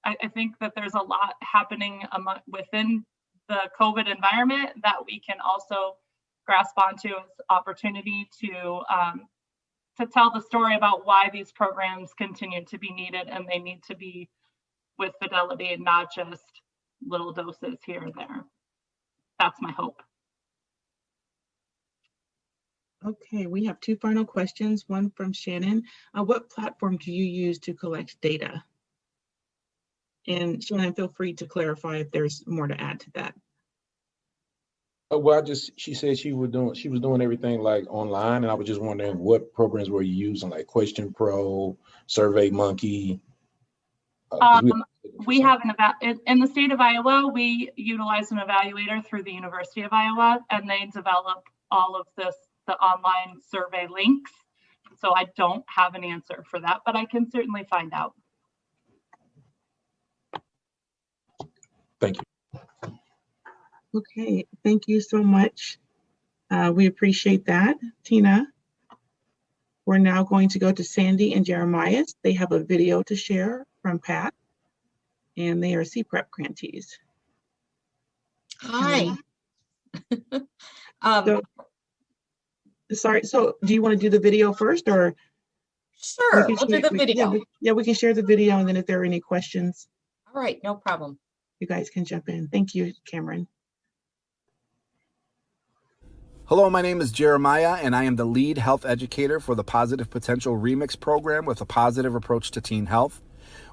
Speaker 6: I think that there's a lot happening within the COVID environment that we can also grasp onto as opportunity to tell the story about why these programs continue to be needed, and they need to be with fidelity and not just little doses here and there. That's my hope.
Speaker 1: Okay, we have two final questions, one from Shannon. What platform do you use to collect data? And Shannon, feel free to clarify if there's more to add to that.
Speaker 9: Well, she said she was doing everything like online, and I was just wondering what programs were you using, like Question Pro, Survey Monkey?
Speaker 6: We have in the state of Iowa, we utilize an evaluator through the University of Iowa, and they develop all of the online survey links. So I don't have an answer for that, but I can certainly find out.
Speaker 9: Thank you.
Speaker 1: Okay, thank you so much. We appreciate that, Tina. We're now going to go to Sandy and Jeremiah. They have a video to share from Pat, and they are PREP grantees.
Speaker 10: Hi.
Speaker 1: Sorry, so do you want to do the video first, or?
Speaker 10: Sure, we'll do the video.
Speaker 1: Yeah, we can share the video, and then if there are any questions.
Speaker 10: All right, no problem.
Speaker 1: You guys can jump in. Thank you, Cameron.
Speaker 11: Hello, my name is Jeremiah, and I am the lead health educator for the Positive Potential Remix program with a positive approach to teen health.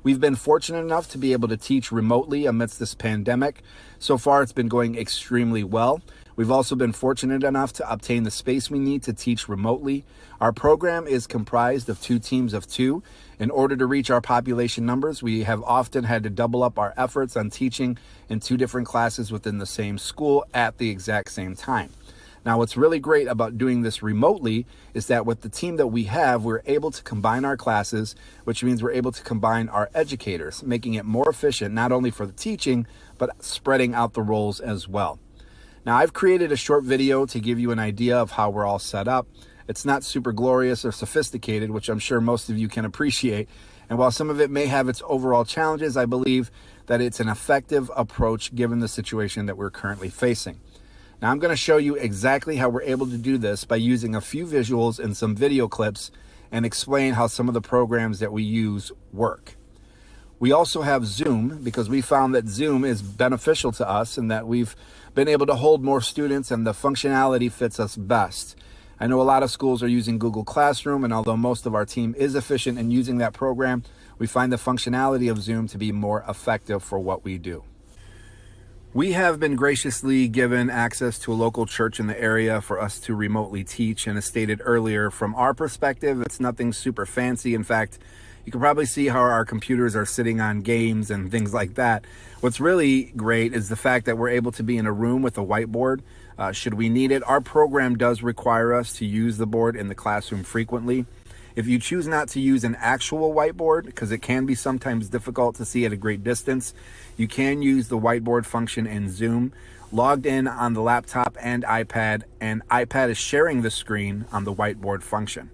Speaker 11: We've been fortunate enough to be able to teach remotely amidst this pandemic. So far, it's been going extremely well. We've also been fortunate enough to obtain the space we need to teach remotely. Our program is comprised of 2 teams of 2. In order to reach our population numbers, we have often had to double up our efforts on teaching in 2 different classes within the same school at the exact same time. Now, what's really great about doing this remotely is that with the team that we have, we're able to combine our classes, which means we're able to combine our educators, making it more efficient, not only for the teaching, but spreading out the roles as well. Now, I've created a short video to give you an idea of how we're all set up. It's not super glorious or sophisticated, which I'm sure most of you can appreciate. And while some of it may have its overall challenges, I believe that it's an effective approach given the situation that we're currently facing. Now, I'm going to show you exactly how we're able to do this by using a few visuals and some video clips and explain how some of the programs that we use work. We also have Zoom because we found that Zoom is beneficial to us and that we've been able to hold more students and the functionality fits us best. I know a lot of schools are using Google Classroom, and although most of our team is efficient in using that program, we find the functionality of Zoom to be more effective for what we do. We have been graciously given access to a local church in the area for us to remotely teach, and as stated earlier, from our perspective, it's nothing super fancy. In fact, you can probably see how our computers are sitting on games and things like that. What's really great is the fact that we're able to be in a room with a whiteboard should we need it. Our program does require us to use the board in the classroom frequently. If you choose not to use an actual whiteboard, because it can be sometimes difficult to see at a great distance, you can use the whiteboard function in Zoom, logged in on the laptop and iPad is sharing the screen on the whiteboard function.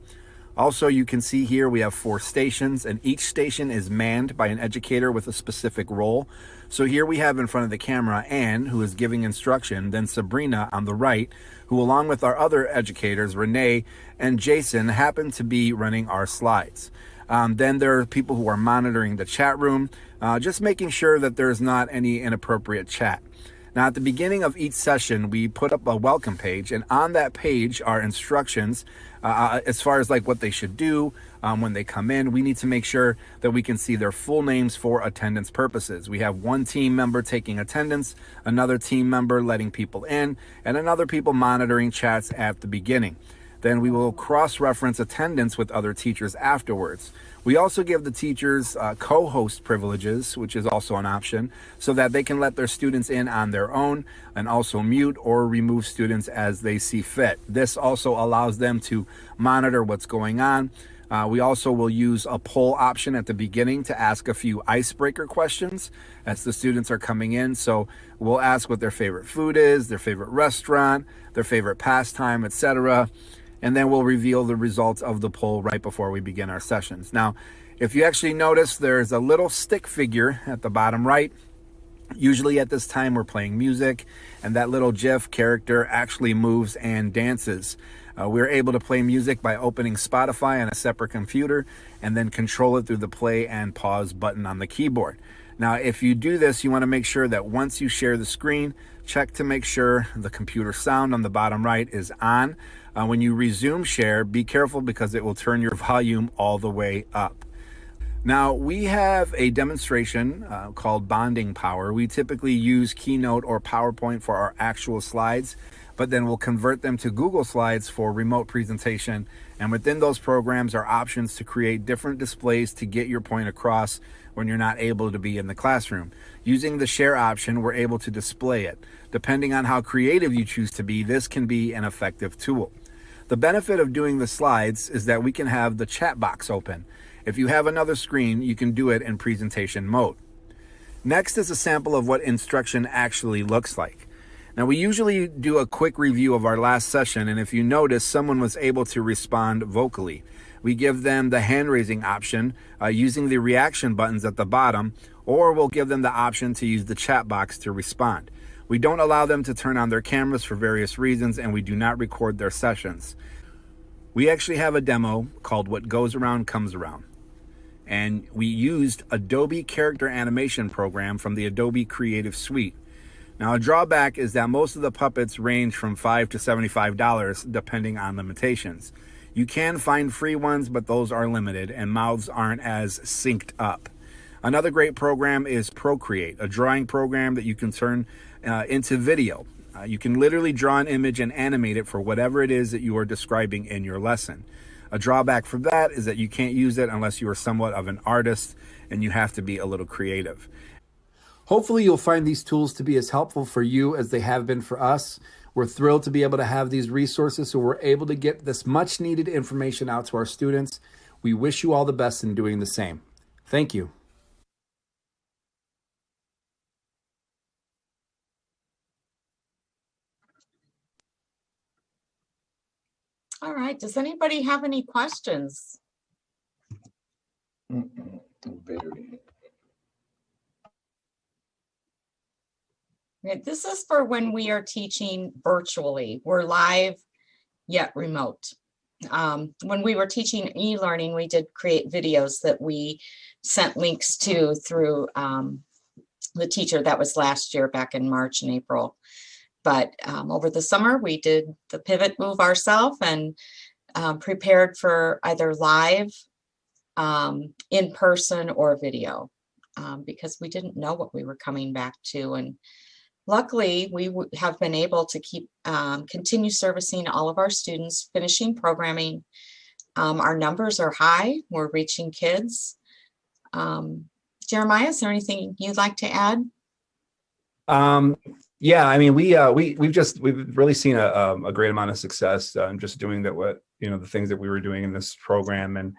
Speaker 11: Also, you can see here we have 4 stations, and each station is manned by an educator with a specific role. So here we have in front of the camera Anne, who is giving instruction, then Sabrina on the right, who along with our other educators, Renee and Jason, happen to be running our slides. Then there are people who are monitoring the chat room, just making sure that there's not any inappropriate chat. Now, at the beginning of each session, we put up a welcome page, and on that page are instructions as far as like what they should do when they come in. We need to make sure that we can see their full names for attendance purposes. We have one team member taking attendance, another team member letting people in, and another people monitoring chats at the beginning. Then we will cross-reference attendance with other teachers afterwards. We also give the teachers co-host privileges, which is also an option, so that they can let their students in on their own and also mute or remove students as they see fit. This also allows them to monitor what's going on. We also will use a poll option at the beginning to ask a few icebreaker questions as the students are coming in. So we'll ask what their favorite food is, their favorite restaurant, their favorite pastime, etc. And then we'll reveal the results of the poll right before we begin our sessions. Now, if you actually notice, there's a little stick figure at the bottom right. Usually at this time we're playing music, and that little GIF character actually moves and dances. We're able to play music by opening Spotify on a separate computer and then control it through the play and pause button on the keyboard. Now, if you do this, you want to make sure that once you share the screen, check to make sure the computer sound on the bottom right is on. When you resume share, be careful because it will turn your volume all the way up. Now, we have a demonstration called Bonding Power. We typically use Keynote or PowerPoint for our actual slides, but then we'll convert them to Google Slides for remote presentation. And within those programs are options to create different displays to get your point across when you're not able to be in the classroom. Using the share option, we're able to display it. Depending on how creative you choose to be, this can be an effective tool. The benefit of doing the slides is that we can have the chat box open. If you have another screen, you can do it in presentation mode. Next is a sample of what instruction actually looks like. Now, we usually do a quick review of our last session, and if you notice, someone was able to respond vocally. We give them the hand raising option using the reaction buttons at the bottom, or we'll give them the option to use the chat box to respond. We don't allow them to turn on their cameras for various reasons, and we do not record their sessions. We actually have a demo called What Goes Around Comes Around. And we used Adobe Character Animation program from the Adobe Creative Suite. Now, a drawback is that most of the puppets range from $5 to $75 depending on limitations. You can find free ones, but those are limited and mouths aren't as synced up. Another great program is Procreate, a drawing program that you can turn into video. You can literally draw an image and animate it for whatever it is that you are describing in your lesson. A drawback for that is that you can't use it unless you are somewhat of an artist and you have to be a little creative. Hopefully you'll find these tools to be as helpful for you as they have been for us. We're thrilled to be able to have these resources so we're able to get this much needed information out to our students. We wish you all the best in doing the same. Thank you.
Speaker 10: All right, does anybody have any questions?
Speaker 9: Very.
Speaker 10: This is for when we are teaching virtually. We're live yet remote. When we were teaching e-learning, we did create videos that we sent links to through the teacher. That was last year, back in March and April. But over the summer, we did the pivot move ourselves and prepared for either live, in person, or video, because we didn't know what we were coming back to. And luckily, we have been able to continue servicing all of our students, finishing programming. Our numbers are high. We're reaching kids. Jeremiah, is there anything you'd like to add?
Speaker 11: Yeah, I mean, we've really seen a great amount of success just doing the things that we were doing in this program. And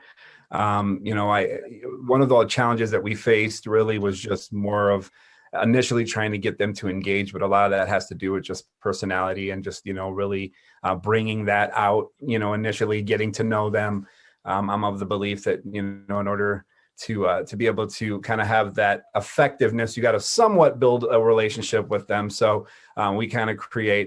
Speaker 11: one of the challenges that we faced really was just more of initially trying to get them to engage, but a lot of that has to do with just personality and just, really bringing that out, initially getting to know them. I'm of the belief that, in order to be able to kind of have that effectiveness, you got to somewhat build a relationship with them. So we kind of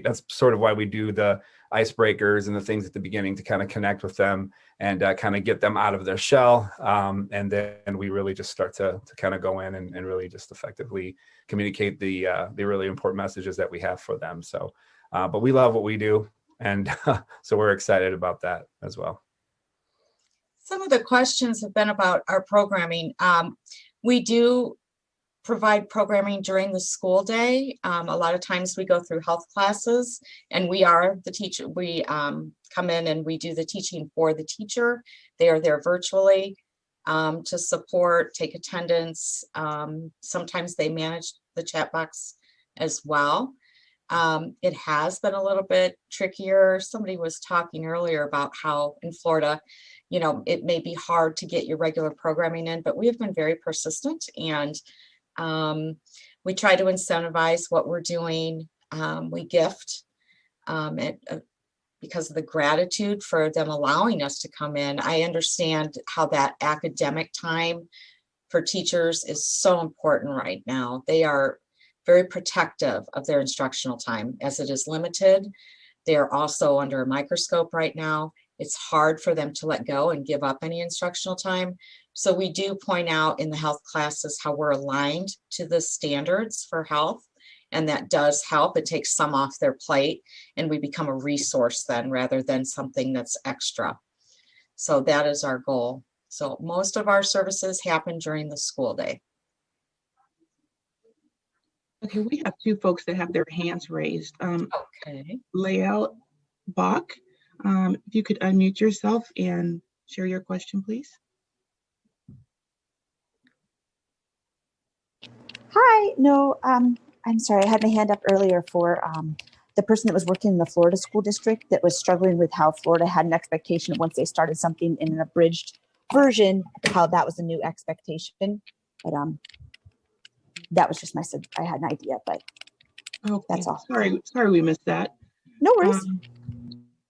Speaker 11: that's sort of why we do the icebreakers and the things at the beginning to kind of connect with them and kind of get them out of their shell. And then we really just start to kind of go in and really just effectively communicate the really important messages that we have for them. So, but we love what we do. And so we're excited about that as well.
Speaker 10: Some of the questions have been about our programming. We do provide programming during the school day. A lot of times we go through health classes and we are the teacher. We come in and we do the teaching for the teacher. They are there virtually to support, take attendance. Sometimes they manage the chat box as well. It has been a little bit trickier. Somebody was talking earlier about how in Florida, it may be hard to get your regular programming in, but we have been very persistent and we try to incentivize what we're doing. We gift because of the gratitude for them allowing us to come in. I understand how that academic time for teachers is so important right now. They are very protective of their instructional time as it is limited. They are also under a microscope right now. It's hard for them to let go and give up any instructional time. So we do point out in the health classes how we're aligned to the standards for health, and that does help. It takes some off their plate and we become a resource then rather than something that's extra. So that is our goal. So most of our services happen during the school day.
Speaker 1: Okay, we have two folks that have their hands raised.
Speaker 10: Okay.
Speaker 1: Lael Bach, if you could unmute yourself and share your question, please.
Speaker 12: Hi, no, I'm sorry, I had my hand up earlier for the person that was working in the Florida school district that was struggling with how Florida had an expectation once they started something in an abridged version, how that was a new expectation. But that was just I had an idea, but
Speaker 1: okay.
Speaker 12: That's all.
Speaker 1: Sorry we missed that.
Speaker 12: No worries.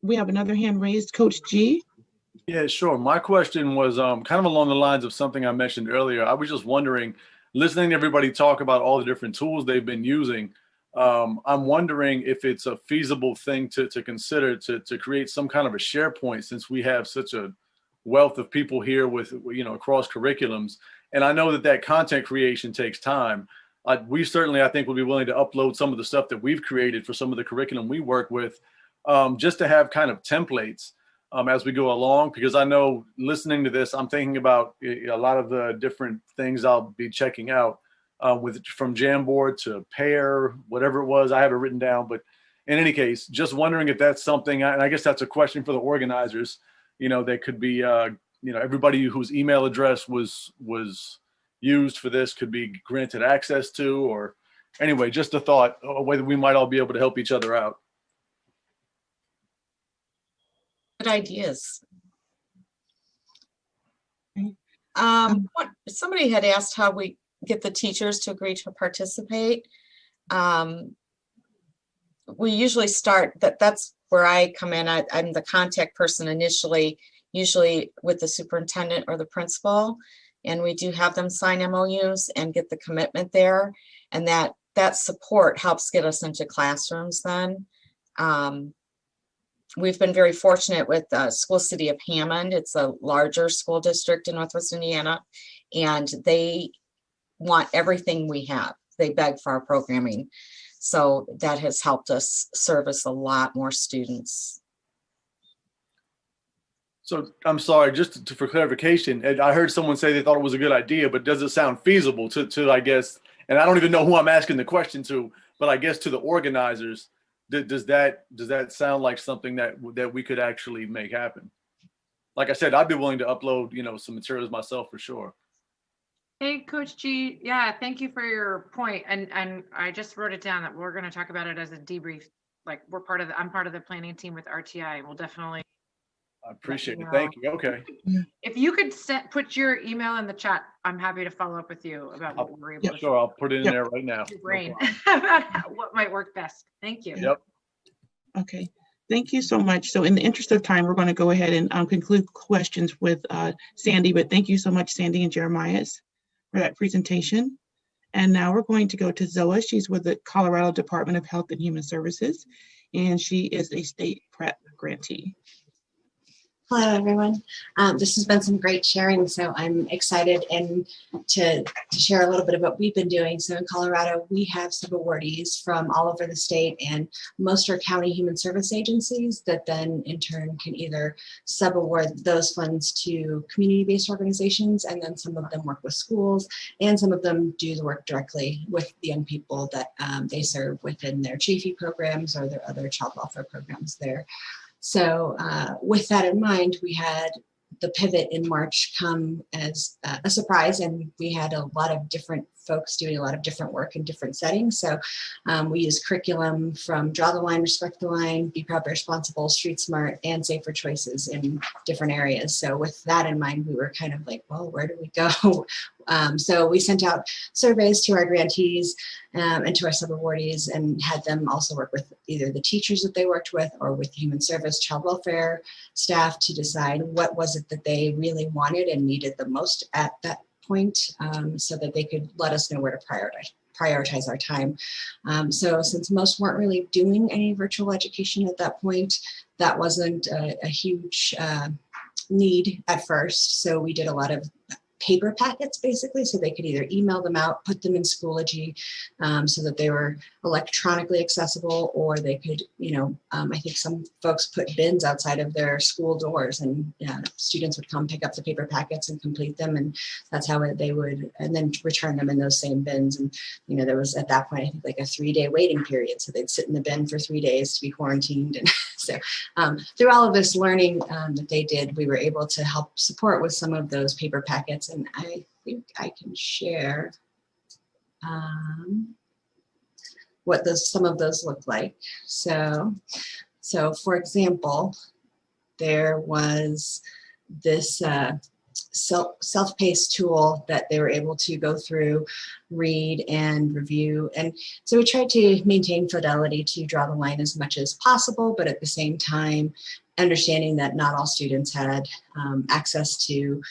Speaker 1: We have another hand raised, Coach G.
Speaker 13: Yeah, sure. My question was kind of along the lines of something I mentioned earlier. I was just wondering, listening to everybody talk about all the different tools they've been using, I'm wondering if it's a feasible thing to consider to create some kind of a SharePoint, since we have such a wealth of people here with, across curriculums. And I know that content creation takes time. We certainly, I think, would be willing to upload some of the stuff that we've created for some of the curriculum we work with, just to have kind of templates as we go along, because I know listening to this, I'm thinking about a lot of the different things I'll be checking out from Jamboard to Pair, whatever it was. I have it written down, but in any case, just wondering if that's something, and I guess that's a question for the organizers. They could be, everybody whose email address was used for this could be granted access to, or anyway, just a thought, a way that we might all be able to help each other out.
Speaker 10: good ideas. Somebody had asked how we get the teachers to agree to participate. We usually start, that's where I come in. I'm the contact person initially, usually with the superintendent or the principal. And we do have them sign MOUs and get the commitment there. And that support helps get us into classrooms then. We've been very fortunate with the school city of Hammond. It's a larger school district in Northwest Indiana, and they want everything we have. They beg for our programming. So that has helped us service a lot more students.
Speaker 13: So I'm sorry, just for clarification, I heard someone say they thought it was a good idea, but does it sound feasible to I guess, and I don't even know who I'm asking the question to, but I guess to the organizers, does that sound like something that we could actually make happen? Like I said, I'd be willing to upload, some materials myself for sure.
Speaker 14: Hey, Coach G. Yeah, thank you for your point. And I just wrote it down that we're going to talk about it as a debrief. Like I'm part of the planning team with RTI. We'll definitely.
Speaker 13: I appreciate it. Thank you. Okay.
Speaker 14: If you could put your email in the chat, I'm happy to follow up with you about what we're able to.
Speaker 13: Sure, I'll put it in there right now.
Speaker 14: Your brain about what might work best. Thank you.
Speaker 13: Yep.
Speaker 1: Okay. Thank you so much. So in the interest of time, we're going to go ahead and conclude questions with Sandy, but thank you so much, Sandy and Jeremiah, for that presentation. And now we're going to go to Zoa. She's with the Colorado Department of Health and Human Services, and she is a state PREP grantee.
Speaker 15: Hello, everyone. This has been some great sharing, so I'm excited and to share a little bit about what we've been doing. So in Colorado, we have sub-awardees from all over the state, and most are county human service agencies that then in turn can either sub-award those funds to community-based organizations, and then some of them work with schools, and some of them do the work directly with the young people that they serve within their CHAFE programs or their other child welfare programs there. So with that in mind, we had the pivot in March come as a surprise, and we had a lot of different folks doing a lot of different work in different settings. So we use curriculum from Draw the Line, Respect the Line, Be Proud, Be Responsible, Street Smart, and Safer Choices in different areas. So with that in mind, we were kind of like, well, where do we go? So we sent out surveys to our grantees and to our sub-awardees and had them also work with either the teachers that they worked with or with human service, child welfare staff to decide what was it that they really wanted and needed the most at that point, so that they could let us know where to prioritize our time. So since most weren't really doing any virtual education at that point, that wasn't a huge need at first. So we did a lot of paper packets basically, so they could either email them out, put them in Schoology so that they were electronically accessible, or they could, I think some folks put bins outside of their school doors, and students would come pick up the paper packets and complete them, and that's how they would, and then return them in those same bins. And there was at that point I think like a 3-day waiting period, so they'd sit in the bin for 3 days to be quarantined. And so through all of this learning that they did, we were able to help support with some of those paper packets. And I think I can share what some of those look like. So for example, there was this self-paced tool that they were able to go through, read and review. And so we tried to maintain fidelity to Draw the Line as much as possible, but at the same time, understanding that not all students had access to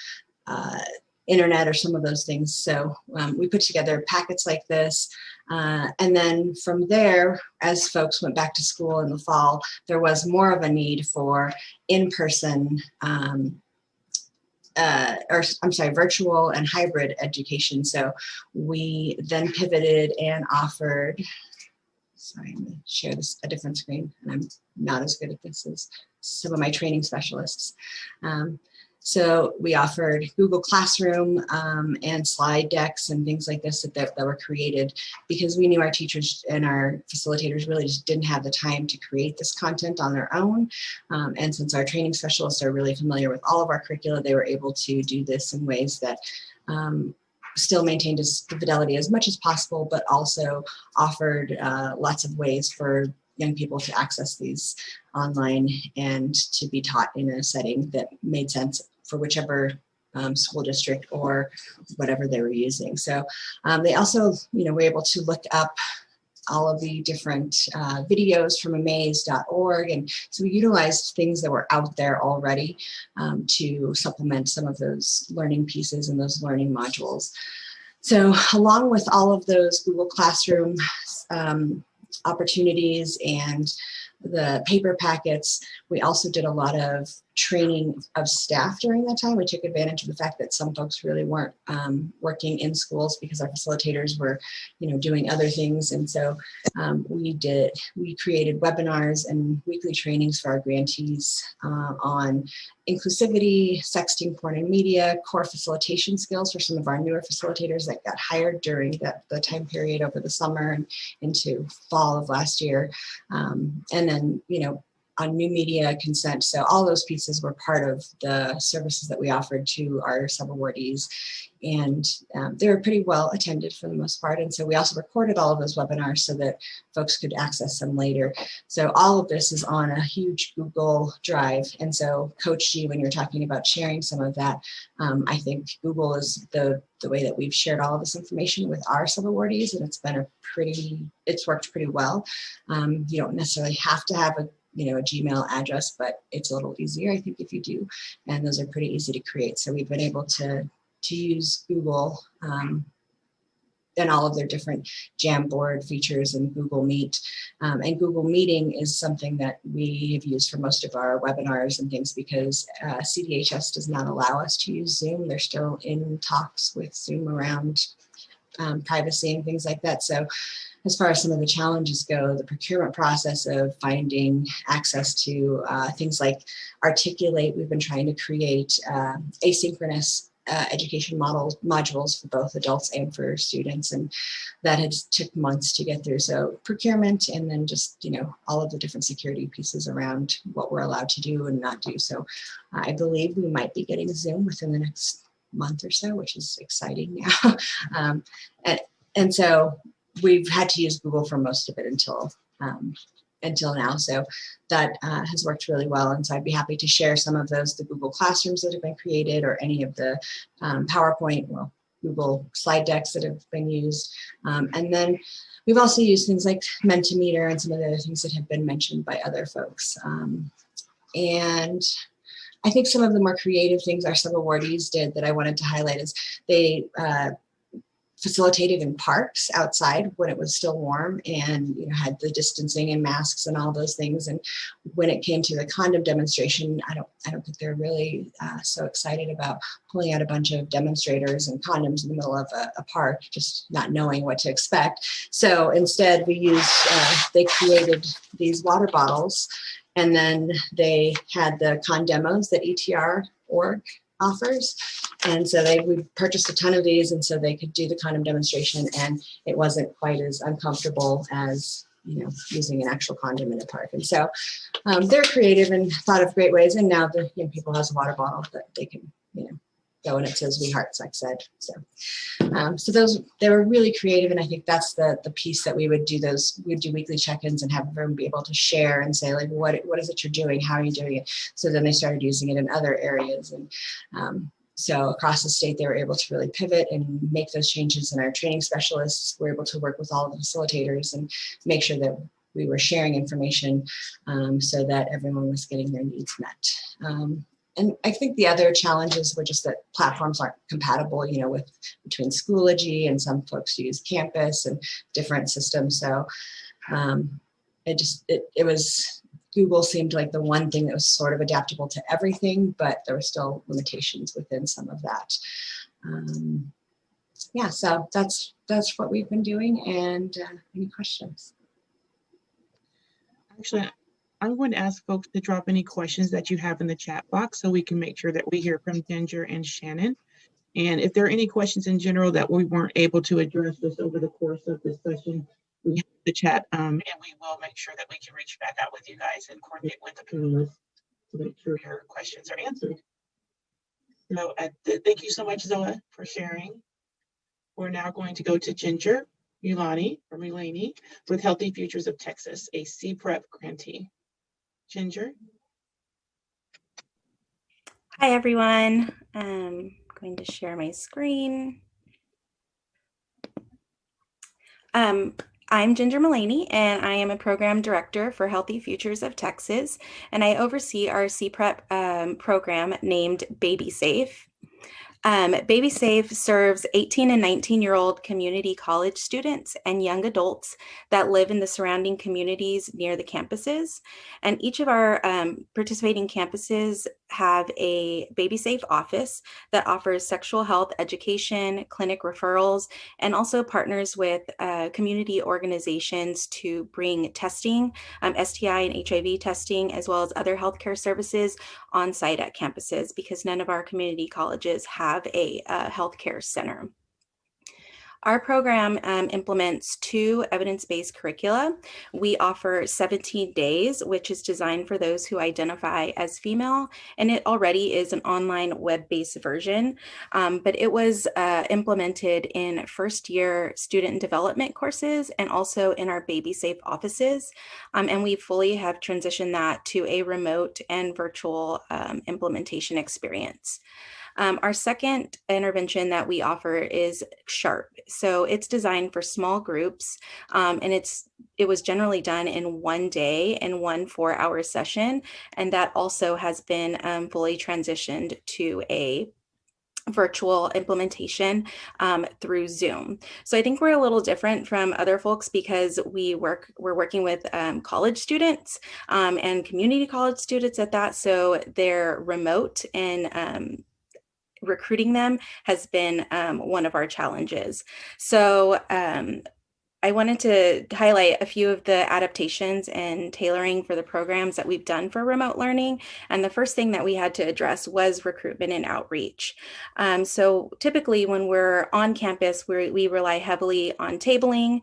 Speaker 15: internet or some of those things. So we put together packets like this. And then from there, as folks went back to school in the fall, there was more of a need for in-person virtual and hybrid education. So we then pivoted and offered, sorry, I'm gonna share this a different screen, and I'm not as good at this as some of my training specialists. So we offered Google Classroom and slide decks and things like this that were created because we knew our teachers and our facilitators really just didn't have the time to create this content on their own. And since our training specialists are really familiar with all of our curricula, they were able to do this in ways that still maintained the fidelity as much as possible, but also offered lots of ways for young people to access these online and to be taught in a setting that made sense for whichever school district or whatever they were using. So they also, were able to look up all of the different videos from amaze.org. And so we utilized things that were out there already to supplement some of those learning pieces and those learning modules. So along with all of those Google Classroom opportunities and the paper packets, we also did a lot of training of staff during that time. We took advantage of the fact that some folks really weren't working in schools because our facilitators were, doing other things. And so we created webinars and weekly trainings for our grantees on inclusivity, sexting, porn, and media, core facilitation skills for some of our newer facilitators that got hired during the time period over the summer and into fall of last year. And then, on new media consent. So all those pieces were part of the services that we offered to our sub-awardees. And they were pretty well attended for the most part. And so we also recorded all of those webinars so that folks could access them later. So all of this is on a huge Google Drive. And so Coach G, when you're talking about sharing some of that, I think Google is the way that we've shared all of this information with our sub-awardees, and it's worked pretty well. You don't necessarily have to have a Gmail address, but it's a little easier, I think, if you do. And those are pretty easy to create. So we've been able to use Google and all of their different Jamboard features and Google Meet. And Google Meeting is something that we have used for most of our webinars and things because CDHS does not allow us to use Zoom. They're still in talks with Zoom around privacy and things like that. So as far as some of the challenges go, the procurement process of finding access to things like Articulate, we've been trying to create asynchronous education modules for both adults and for students, and that has took months to get through. So procurement, and then just all of the different security pieces around what we're allowed to do and not do. So I believe we might be getting Zoom within the next month or so, which is exciting now. And so we've had to use Google for most of it until now. So that has worked really well. And so I'd be happy to share some of the Google Classrooms that have been created, or any of the Google slide decks that have been used. And then we've also used things like Mentimeter and some of the other things that have been mentioned by other folks. And I think some of the more creative things our sub-awardees did that I wanted to highlight is they facilitated in parks outside when it was still warm, and had the distancing and masks and all those things. And when it came to the condom demonstration, I don't think they're really so excited about pulling out a bunch of demonstrators and condoms in the middle of a park, just not knowing what to expect. So instead, they created these water bottles, and then they had the condemos that ETR.org offers. And so we purchased a ton of these, and so they could do the condom demonstration, and it wasn't quite as uncomfortable as using an actual condom in a park. And so they're creative and thought of great ways. And now the young people has a water bottle that they can go, and it says "We Heart Sex Ed." So they were really creative, and I think that's the piece that we would do. We'd do weekly check-ins and have everyone be able to share and say, like, what is it you're doing? How are you doing it? So then they started using it in other areas, and so across the state, they were able to really pivot and make those changes. And our training specialists were able to work with all of the facilitators and make sure that we were sharing information so that everyone was getting their needs met. And I think the other challenges were just that platforms aren't compatible, between Schoology, and some folks use Campus and different systems. So Google seemed like the one thing that was sort of adaptable to everything, but there were still limitations within some of that. So that's what we've been doing. And any questions?
Speaker 1: Actually, I'm going to ask folks to drop any questions that you have in the chat box so we can make sure that we hear from Ginger and Shannon. And if there are any questions in general that we weren't able to address just over the course of this session, we have the chat, and we will make sure that we can reach back out with you guys and coordinate with the panelists to make sure your questions are answered. So thank you so much, Zoa, for sharing. We're now going to go to Ginger. Mulani with Healthy Futures of Texas, a PREP grantee. Ginger.
Speaker 16: Hi, everyone. I'm going to share my screen. I'm Ginger Mullaney, and I am a program director for Healthy Futures of Texas, and I oversee our PREP program named Baby Safe. Baby Safe serves 18 and 19-year-old community college students and young adults that live in the surrounding communities near the campuses. And each of our participating campuses have a Baby Safe office that offers sexual health education, clinic referrals, and also partners with community organizations to bring testing, STI and HIV testing, as well as other healthcare services on site at campuses, because none of our community colleges have a healthcare center. Our program implements 2 evidence-based curricula. We offer 17 days, which is designed for those who identify as female, and it already is an online web-based version, but it was implemented in first-year student development courses and also in our Baby Safe offices, and we fully have transitioned that to a remote and virtual implementation experience. Our second intervention that we offer is SHARP. So it's designed for small groups, and it was generally done in one day in 1 4-hour session, and that also has been fully transitioned to a virtual implementation through Zoom. So I think we're a little different from other folks because we're working with college students and community college students at that. So they're remote, and recruiting them has been one of our challenges. So I wanted to highlight a few of the adaptations and tailoring for the programs that we've done for remote learning. And the first thing that we had to address was recruitment and outreach. So typically when we're on campus, we rely heavily on tabling,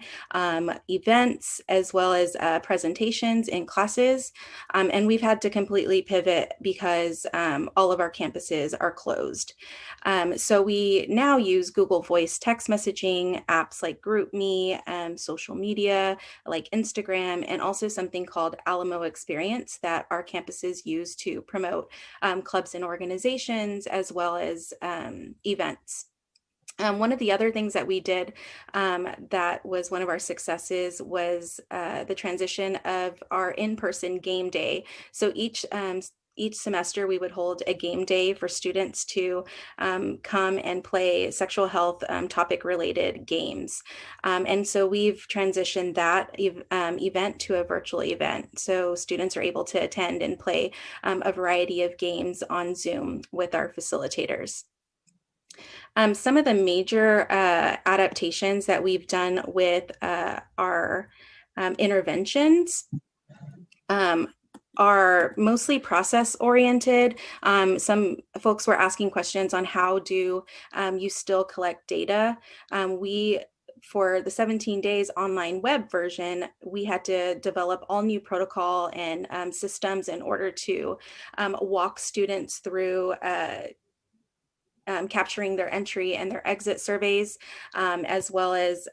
Speaker 16: events, as well as presentations in classes. And we've had to completely pivot because all of our campuses are closed. So we now use Google Voice text messaging, apps like GroupMe, social media like Instagram, and also something called Alamo Experience that our campuses use to promote clubs and organizations as well as events. One of the other things that we did that was one of our successes was the transition of our in-person game day. So each semester we would hold a game day for students to come and play sexual health topic related games. And so we've transitioned that event to a virtual event. So students are able to attend and play a variety of games on Zoom with our facilitators. Some of the major adaptations that we've done with our interventions are mostly process oriented. Some folks were asking questions on how do you still collect data. For the 17 days online web version, we had to develop all new protocol and systems in order to walk students through capturing their entry and their exit surveys, as well as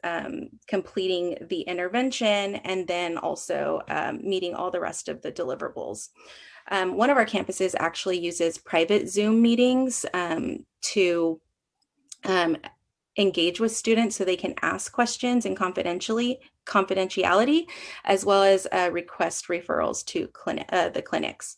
Speaker 16: completing the intervention, and then also meeting all the rest of the deliverables. One of our campuses actually uses private Zoom meetings to engage with students so they can ask questions and confidentiality, as well as request referrals to the clinics.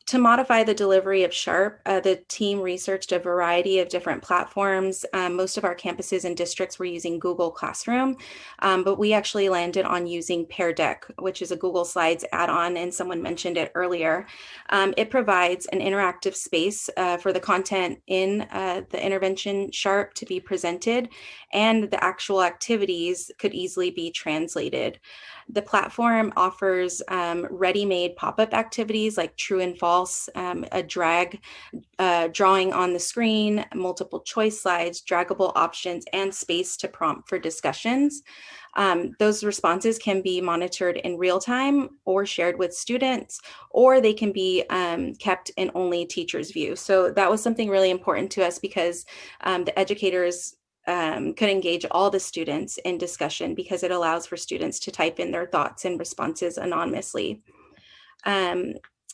Speaker 16: To modify the delivery of SHARP, the team researched a variety of different platforms. Most of our campuses and districts were using Google Classroom, but we actually landed on using Pear Deck, which is a Google Slides add-on, and someone mentioned it earlier. It provides an interactive space for the content in the intervention SHARP to be presented, and the actual activities could easily be translated. The platform offers ready-made pop-up activities like true and false, a drag drawing on the screen, multiple choice slides, draggable options, and space to prompt for discussions. Those responses can be monitored in real time or shared with students, or they can be kept in only teachers' view. So that was something really important to us because the educators could engage all the students in discussion because it allows for students to type in their thoughts and responses anonymously.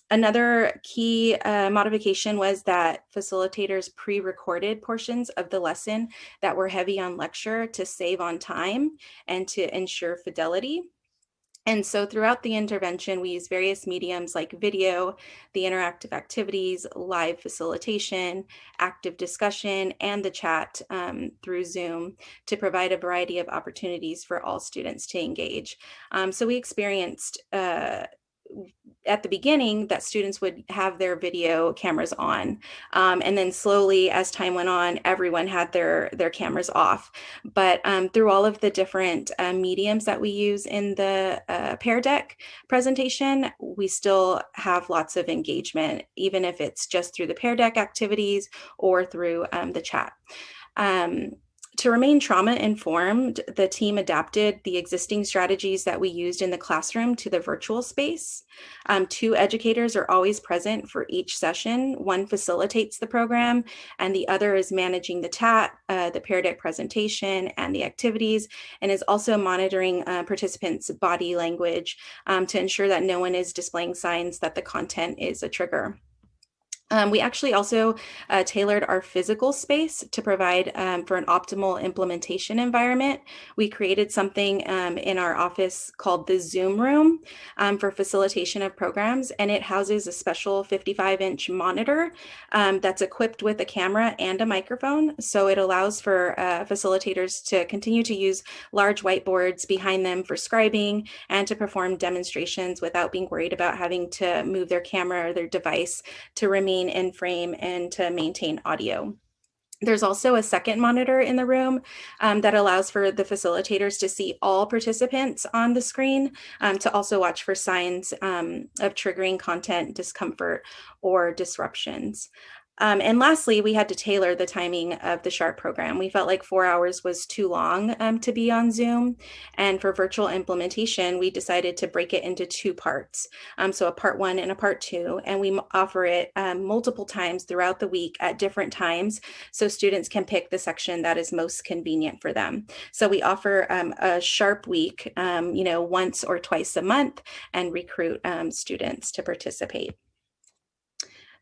Speaker 16: Another key modification was that facilitators pre-recorded portions of the lesson that were heavy on lecture to save on time and to ensure fidelity. And so throughout the intervention, we use various mediums like video, the interactive activities, live facilitation, active discussion, and the chat through Zoom to provide a variety of opportunities for all students to engage. So we experienced at the beginning that students would have their video cameras on. And then slowly as time went on, everyone had their cameras off. But through all of the different mediums that we use in the Pear Deck presentation, we still have lots of engagement, even if it's just through the Pear Deck activities or through the chat. To remain trauma informed, the team adapted the existing strategies that we used in the classroom to the virtual space. 2 educators are always present for each session. One facilitates the program and the other is managing the chat, the Pear Deck presentation, and the activities, and is also monitoring participants' body language to ensure that no one is displaying signs that the content is a trigger. We actually also tailored our physical space to provide for an optimal implementation environment. We created something in our office called the Zoom room for facilitation of programs, and it houses a special 55-inch monitor that's equipped with a camera and a microphone. So it allows for facilitators to continue to use large whiteboards behind them for scribing and to perform demonstrations without being worried about having to move their camera or their device to remain in frame and to maintain audio. There's also a second monitor in the room that allows for the facilitators to see all participants on the screen to also watch for signs of triggering content, discomfort, or disruptions. And lastly, we had to tailor the timing of the SHARP program. We felt like 4 hours was too long to be on Zoom. And for virtual implementation, we decided to break it into 2 parts. So a part 1 and a part 2, and we offer it multiple times throughout the week at different times so students can pick the section that is most convenient for them. So we offer a SHARP week, once or twice a month and recruit students to participate.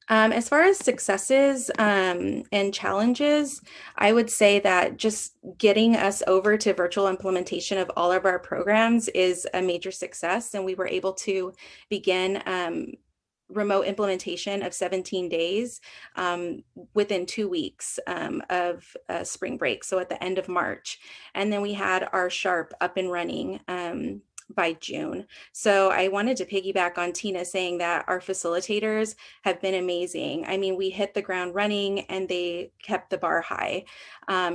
Speaker 16: As far as successes and challenges, I would say that just getting us over to virtual implementation of all of our programs is a major success, and we were able to begin remote implementation of 17 days within 2 weeks of spring break, so at the end of March. And then we had our SHARP up and running by June. So I wanted to piggyback on Tina saying that our facilitators have been amazing. I mean, we hit the ground running and they kept the bar high.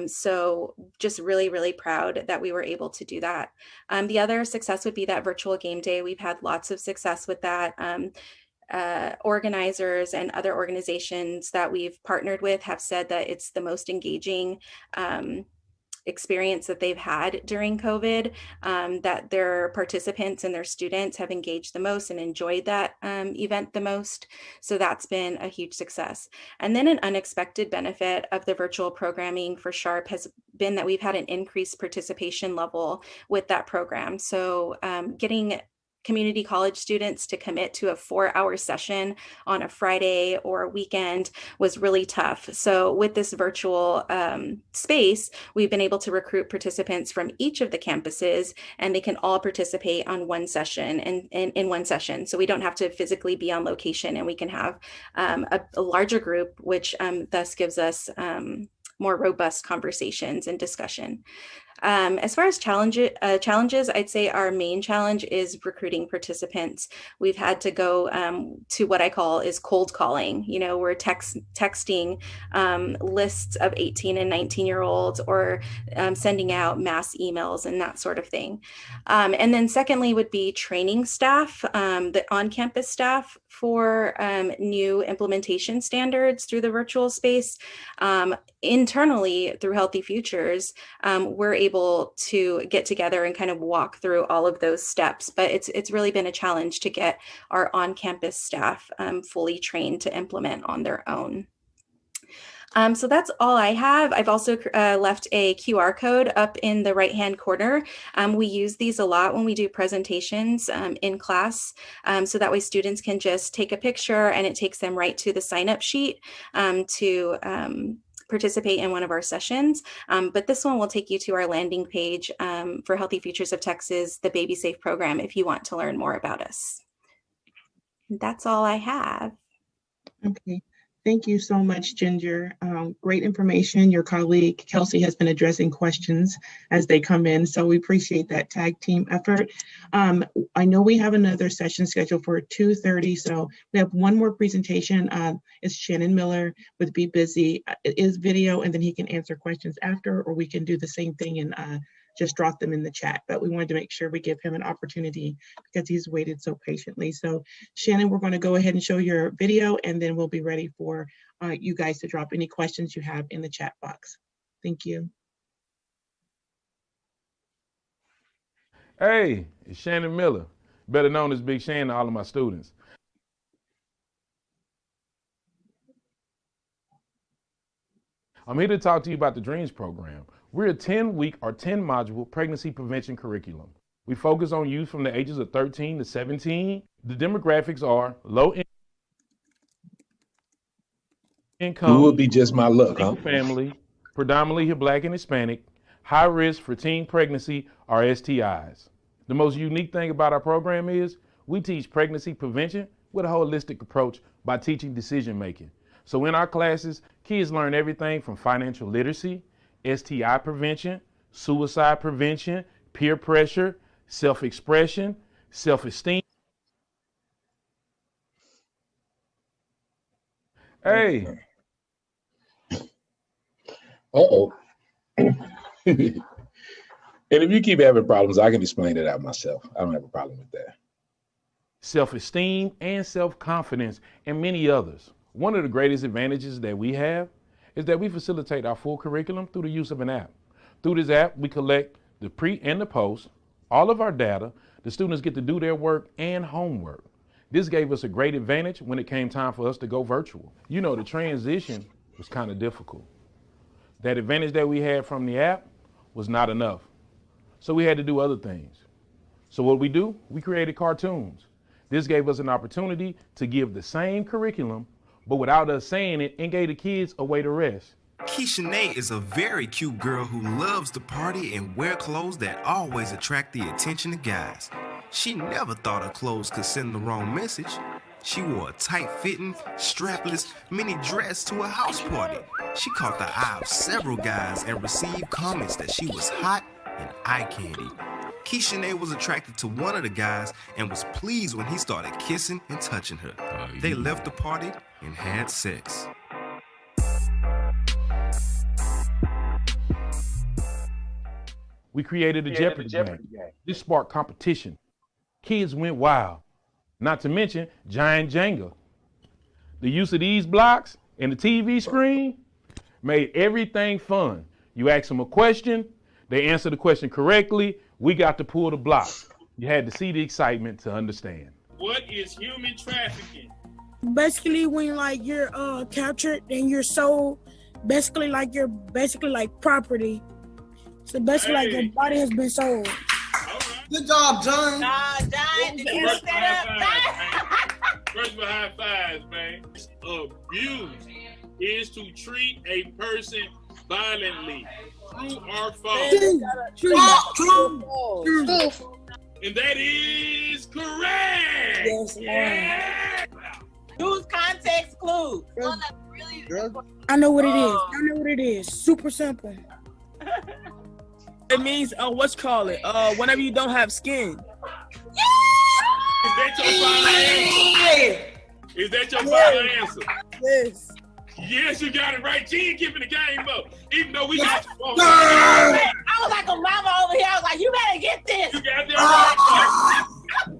Speaker 16: So just really, really proud that we were able to do that. The other success would be that virtual game day. We've had lots of success with that. Organizers and other organizations that we've partnered with have said that it's the most engaging experience that they've had during COVID, that their participants and their students have engaged the most and enjoyed that event the most. So that's been a huge success. And then an unexpected benefit of the virtual programming for SHARP has been that we've had an increased participation level with that program. So getting community college students to commit to a 4-hour session on a Friday or a weekend was really tough. So with this virtual space, we've been able to recruit participants from each of the campuses, and they can all participate on one session and in one session. So we don't have to physically be on location, and we can have a larger group, which thus gives us more robust conversations and discussion. As far as challenges, I'd say our main challenge is recruiting participants. We've had to go to what I call is cold calling. We're texting lists of 18 and 19-year-olds or sending out mass emails and that sort of thing. And then secondly would be training staff, the on-campus staff for new implementation standards through the virtual space. Internally through Healthy Futures, we're able to get together and kind of walk through all of those steps, but it's really been a challenge to get our on-campus staff fully trained to implement on their own. So that's all I have. I've also left a QR code up in the right-hand corner. We use these a lot when we do presentations in class, so that way students can just take a picture and it takes them right to the sign-up sheet to participate in one of our sessions. But this one will take you to our landing page for Healthy Futures of Texas, the Baby Safe program, if you want to learn more about us. That's all I have.
Speaker 1: Okay. Thank you so much, Ginger. Great information. Your colleague, Kelsey, has been addressing questions as they come in, so we appreciate that tag team effort. I know we have another session scheduled for 2:30, so we have one more presentation. It's Shannon Miller with Be Busy. It is video, and then he can answer questions after, or we can do the same thing and just drop them in the chat. But we wanted to make sure we give him an opportunity because he's waited so patiently. So Shannon, we're going to go ahead and show your video, and then we'll be ready for you guys to drop any questions you have in the chat box. Thank you.
Speaker 17: Hey, it's Shannon Miller, better known as Big Shan to all of my students. I'm here to talk to you about the DREAMS program. We're a 10-week or 10-module pregnancy prevention curriculum. We focus on youth from the ages of 13 to 17. The demographics are low income,
Speaker 9: It would be just my luck, huh?
Speaker 17: family, predominantly Black and Hispanic, high risk for teen pregnancy or STIs. The most unique thing about our program is we teach pregnancy prevention with a holistic approach by teaching decision making. So in our classes, kids learn everything from financial literacy, STI prevention, suicide prevention, peer pressure, self-expression, self-esteem. Hey.
Speaker 9: Uh-oh. And if you keep having problems, I can explain it out myself. I don't have a problem with that.
Speaker 17: Self-esteem and self-confidence and many others. One of the greatest advantages that we have is that we facilitate our full curriculum through the use of an app. Through this app, we collect the pre and the post, all of our data. The students get to do their work and homework. This gave us a great advantage when it came time for us to go virtual. You know, the transition was kind of difficult. That advantage that we had from the app was not enough. So we had to do other things. So what we created cartoons. This gave us an opportunity to give the same curriculum, but without us saying it, and gave the kids a way to rest.
Speaker 18: Keisha is a very cute girl who loves to party and wear clothes that always attract the attention of guys. She never thought her clothes could send the wrong message. She wore a tight-fitting, strapless mini dress to a house party. She caught the eye of several guys and received comments that she was hot and eye candy. Keisha was attracted to one of the guys and was pleased when he started kissing and touching her. They left the party and had sex.
Speaker 17: We created a Jeopardy game. This sparked competition. Kids went wild. Not to mention giant Jenga. The use of these blocks and the TV screen made everything fun. You ask them a question, they answer the question correctly, we got to pull the blocks. You had to see the excitement to understand.
Speaker 19: What is human trafficking?
Speaker 20: Basically, when like you're captured and you're sold, basically like you're property. So basically, like your body has been sold.
Speaker 19: Good job, John.
Speaker 14: John, did you look that up?
Speaker 19: First of all, high fives, man. Abuse is to treat a person violently. True or false?
Speaker 20: True.
Speaker 19: And that is correct.
Speaker 20: Yes,
Speaker 19: yeah.
Speaker 14: Use context clues.
Speaker 20: I know what it is. Super simple.
Speaker 21: It means, whenever you don't have skin.
Speaker 19: Is that your final answer? Is that your final answer?
Speaker 20: Yes.
Speaker 19: Yes, you got it right. She ain't giving the game up, even though we got you wrong.
Speaker 14: I was like a mama over here. I was like, you better get this.
Speaker 19: You got that right.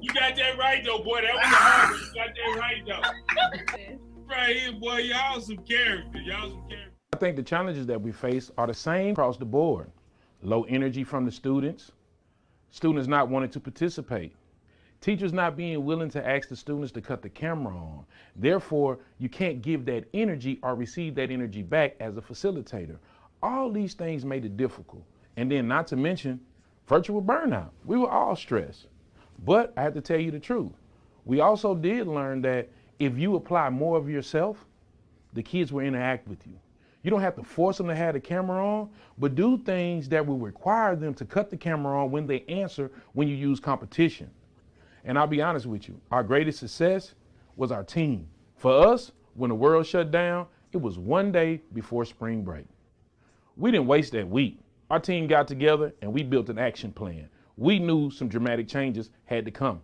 Speaker 19: You got that right, though, boy. That was a hard one. You got that right, though. Right here, boy. Y'all some character.
Speaker 17: I think the challenges that we face are the same across the board. Low energy from the students not wanting to participate, Teachers not being willing to ask the students to cut the camera on. Therefore, you can't give that energy or receive that energy back as a facilitator. All these things made it difficult. And then not to mention virtual burnout. We were all stressed. But I have to tell you the truth. We also did learn that if you apply more of yourself, the kids will interact with you. You don't have to force them to have the camera on, but do things that will require them to cut the camera on when they answer when you use competition. And I'll be honest with you, our greatest success was our team. For us, when the world shut down, it was one day before spring break. We didn't waste that week. Our team got together and we built an action plan. We knew some dramatic changes had to come.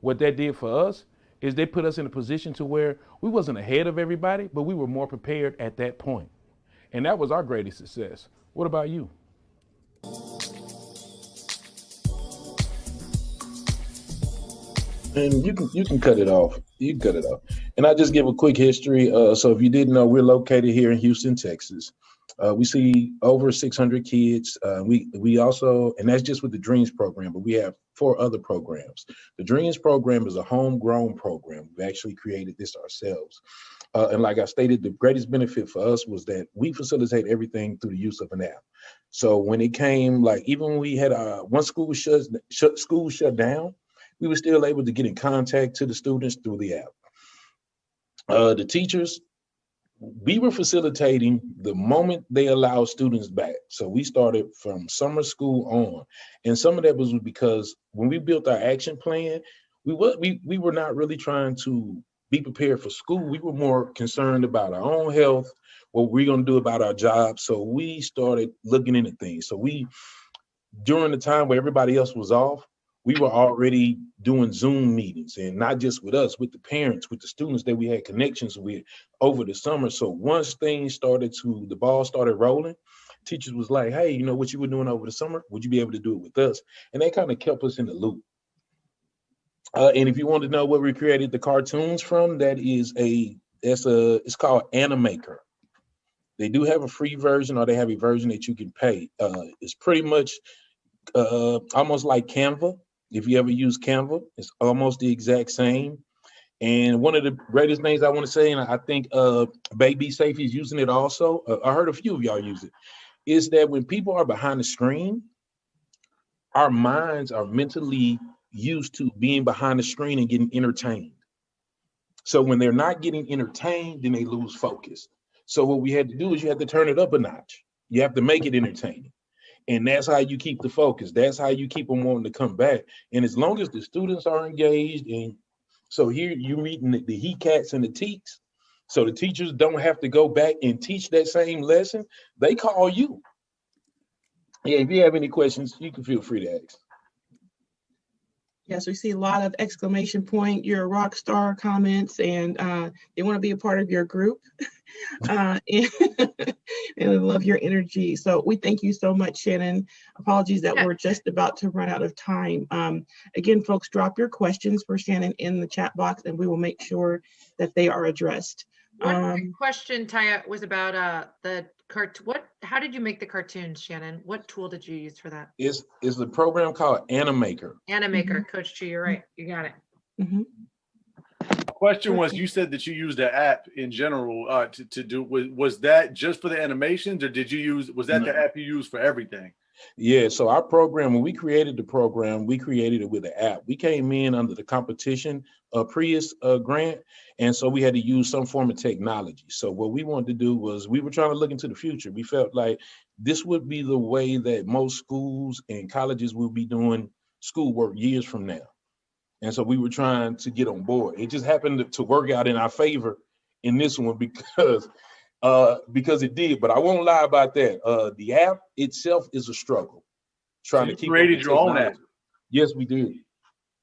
Speaker 17: What that did for us is they put us in a position to where we wasn't ahead of everybody, but we were more prepared at that point. And that was our greatest success. What about you?
Speaker 9: And you can cut it off. You can cut it off. And I just give a quick history. So if you didn't know, we're located here in Houston, Texas. We see over 600 kids. We also, and that's just with the Dreams program, but we have 4 other programs. The Dreams program is a homegrown program. We actually created this ourselves. And like I stated, the greatest benefit for us was that we facilitate everything through the use of an app. So when it came, like even when we had one school shut down, we were still able to get in contact to the students through the app. The teachers, we were facilitating the moment they allowed students back. So we started from summer school on. And some of that was because when we built our action plan, we were not really trying to be prepared for school. We were more concerned about our own health, what we're going to do about our jobs. So we started looking into things. So during the time where everybody else was off, we were already doing Zoom meetings, and not just with us, with the parents, with the students that we had connections with over the summer. So once the ball started rolling, teachers was like, hey, you know what you were doing over the summer? Would you be able to do it with us? And they kind of kept us in the loop. And if you want to know where we created the cartoons from, it's called Animaker. They do have a free version, or they have a version that you can pay. It's pretty much almost like Canva. If you ever use Canva, it's almost the exact same. And one of the greatest things I want to say, and I think Baby Safe is using it also, I heard a few of y'all use it, is that when people are behind the screen, our minds are mentally used to being behind the screen and getting entertained. So when they're not getting entertained, then they lose focus. So what we had to do is you have to turn it up a notch. You have to make it entertaining. And that's how you keep the focus. That's how you keep them wanting to come back. And as long as the students are engaged, and so here you're meeting the he cats and the teaks, so the teachers don't have to go back and teach that same lesson. They call you. Yeah, if you have any questions, you can feel free to ask.
Speaker 1: Yes, we see a lot of exclamation point, you're a rock star comments, and they want to be a part of your group. And I love your energy. So we thank you so much, Shannon. Apologies that we're just about to run out of time. Again, folks, drop your questions for Shannon in the chat box, and we will make sure that they are addressed.
Speaker 14: One question, Taya, was about how did you make the cartoons, Shannon? What tool did you use for that?
Speaker 9: It's the program called Animaker.
Speaker 14: Animaker, Coach Chi, you're right. You got it.
Speaker 13: The question was, you said that you used the app in general to do, was that just for the animations, or was that the app you used for everything?
Speaker 9: Yeah, so our program, when we created the program, we created it with an app. We came in under the competition Prius grant, and so we had to use some form of technology. So what we wanted to do was, we were trying to look into the future. We felt like this would be the way that most schools and colleges will be doing schoolwork years from now. And so we were trying to get on board. It just happened to work out in our favor in this one because it did. But I won't lie about that. The app itself is a struggle. Trying to keep
Speaker 13: created your own app.
Speaker 9: Yes, we did.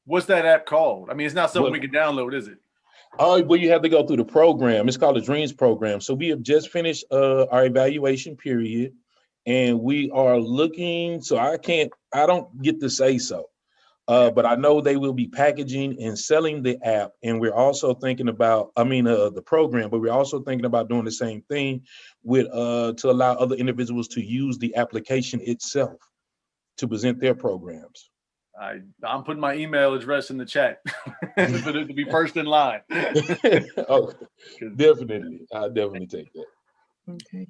Speaker 13: What's that app called? I mean, it's not something we can download, is it?
Speaker 9: Well, you have to go through the program. It's called the Dreams program. So we have just finished our evaluation period, and we are looking. So I don't get to say so. But I know they will be packaging and selling the app, and we're also thinking about, the program, but we're also thinking about doing the same thing with to allow other individuals to use the application itself to present their programs.
Speaker 13: I'm putting my email address in the chat for it to be first in line.
Speaker 9: Oh, definitely. I'll definitely take that.
Speaker 1: Okay.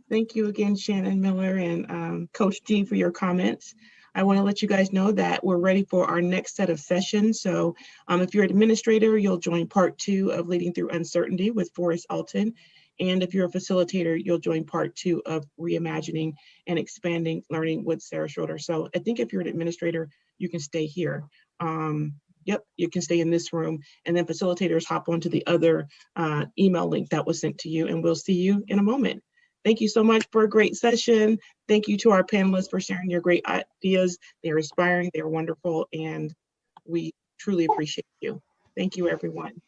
Speaker 1: Thank you again, Shannon Miller and Coach G, for your comments. I want to let you guys know that we're ready for our next set of sessions. So if you're an administrator, you'll join part 2 of Leading Through Uncertainty with Forrest Alton. And if you're a facilitator, you'll join part 2 of Reimagining and Expanding Learning with Sarah Schroeder. So I think if you're an administrator, you can stay here. Yep, you can stay in this room, and then facilitators hop onto the other email link that was sent to you, and we'll see you in a moment. Thank you so much for a great session. Thank you to our panelists for sharing your great ideas. They're inspiring, they're wonderful, and we truly appreciate you. Thank you, everyone.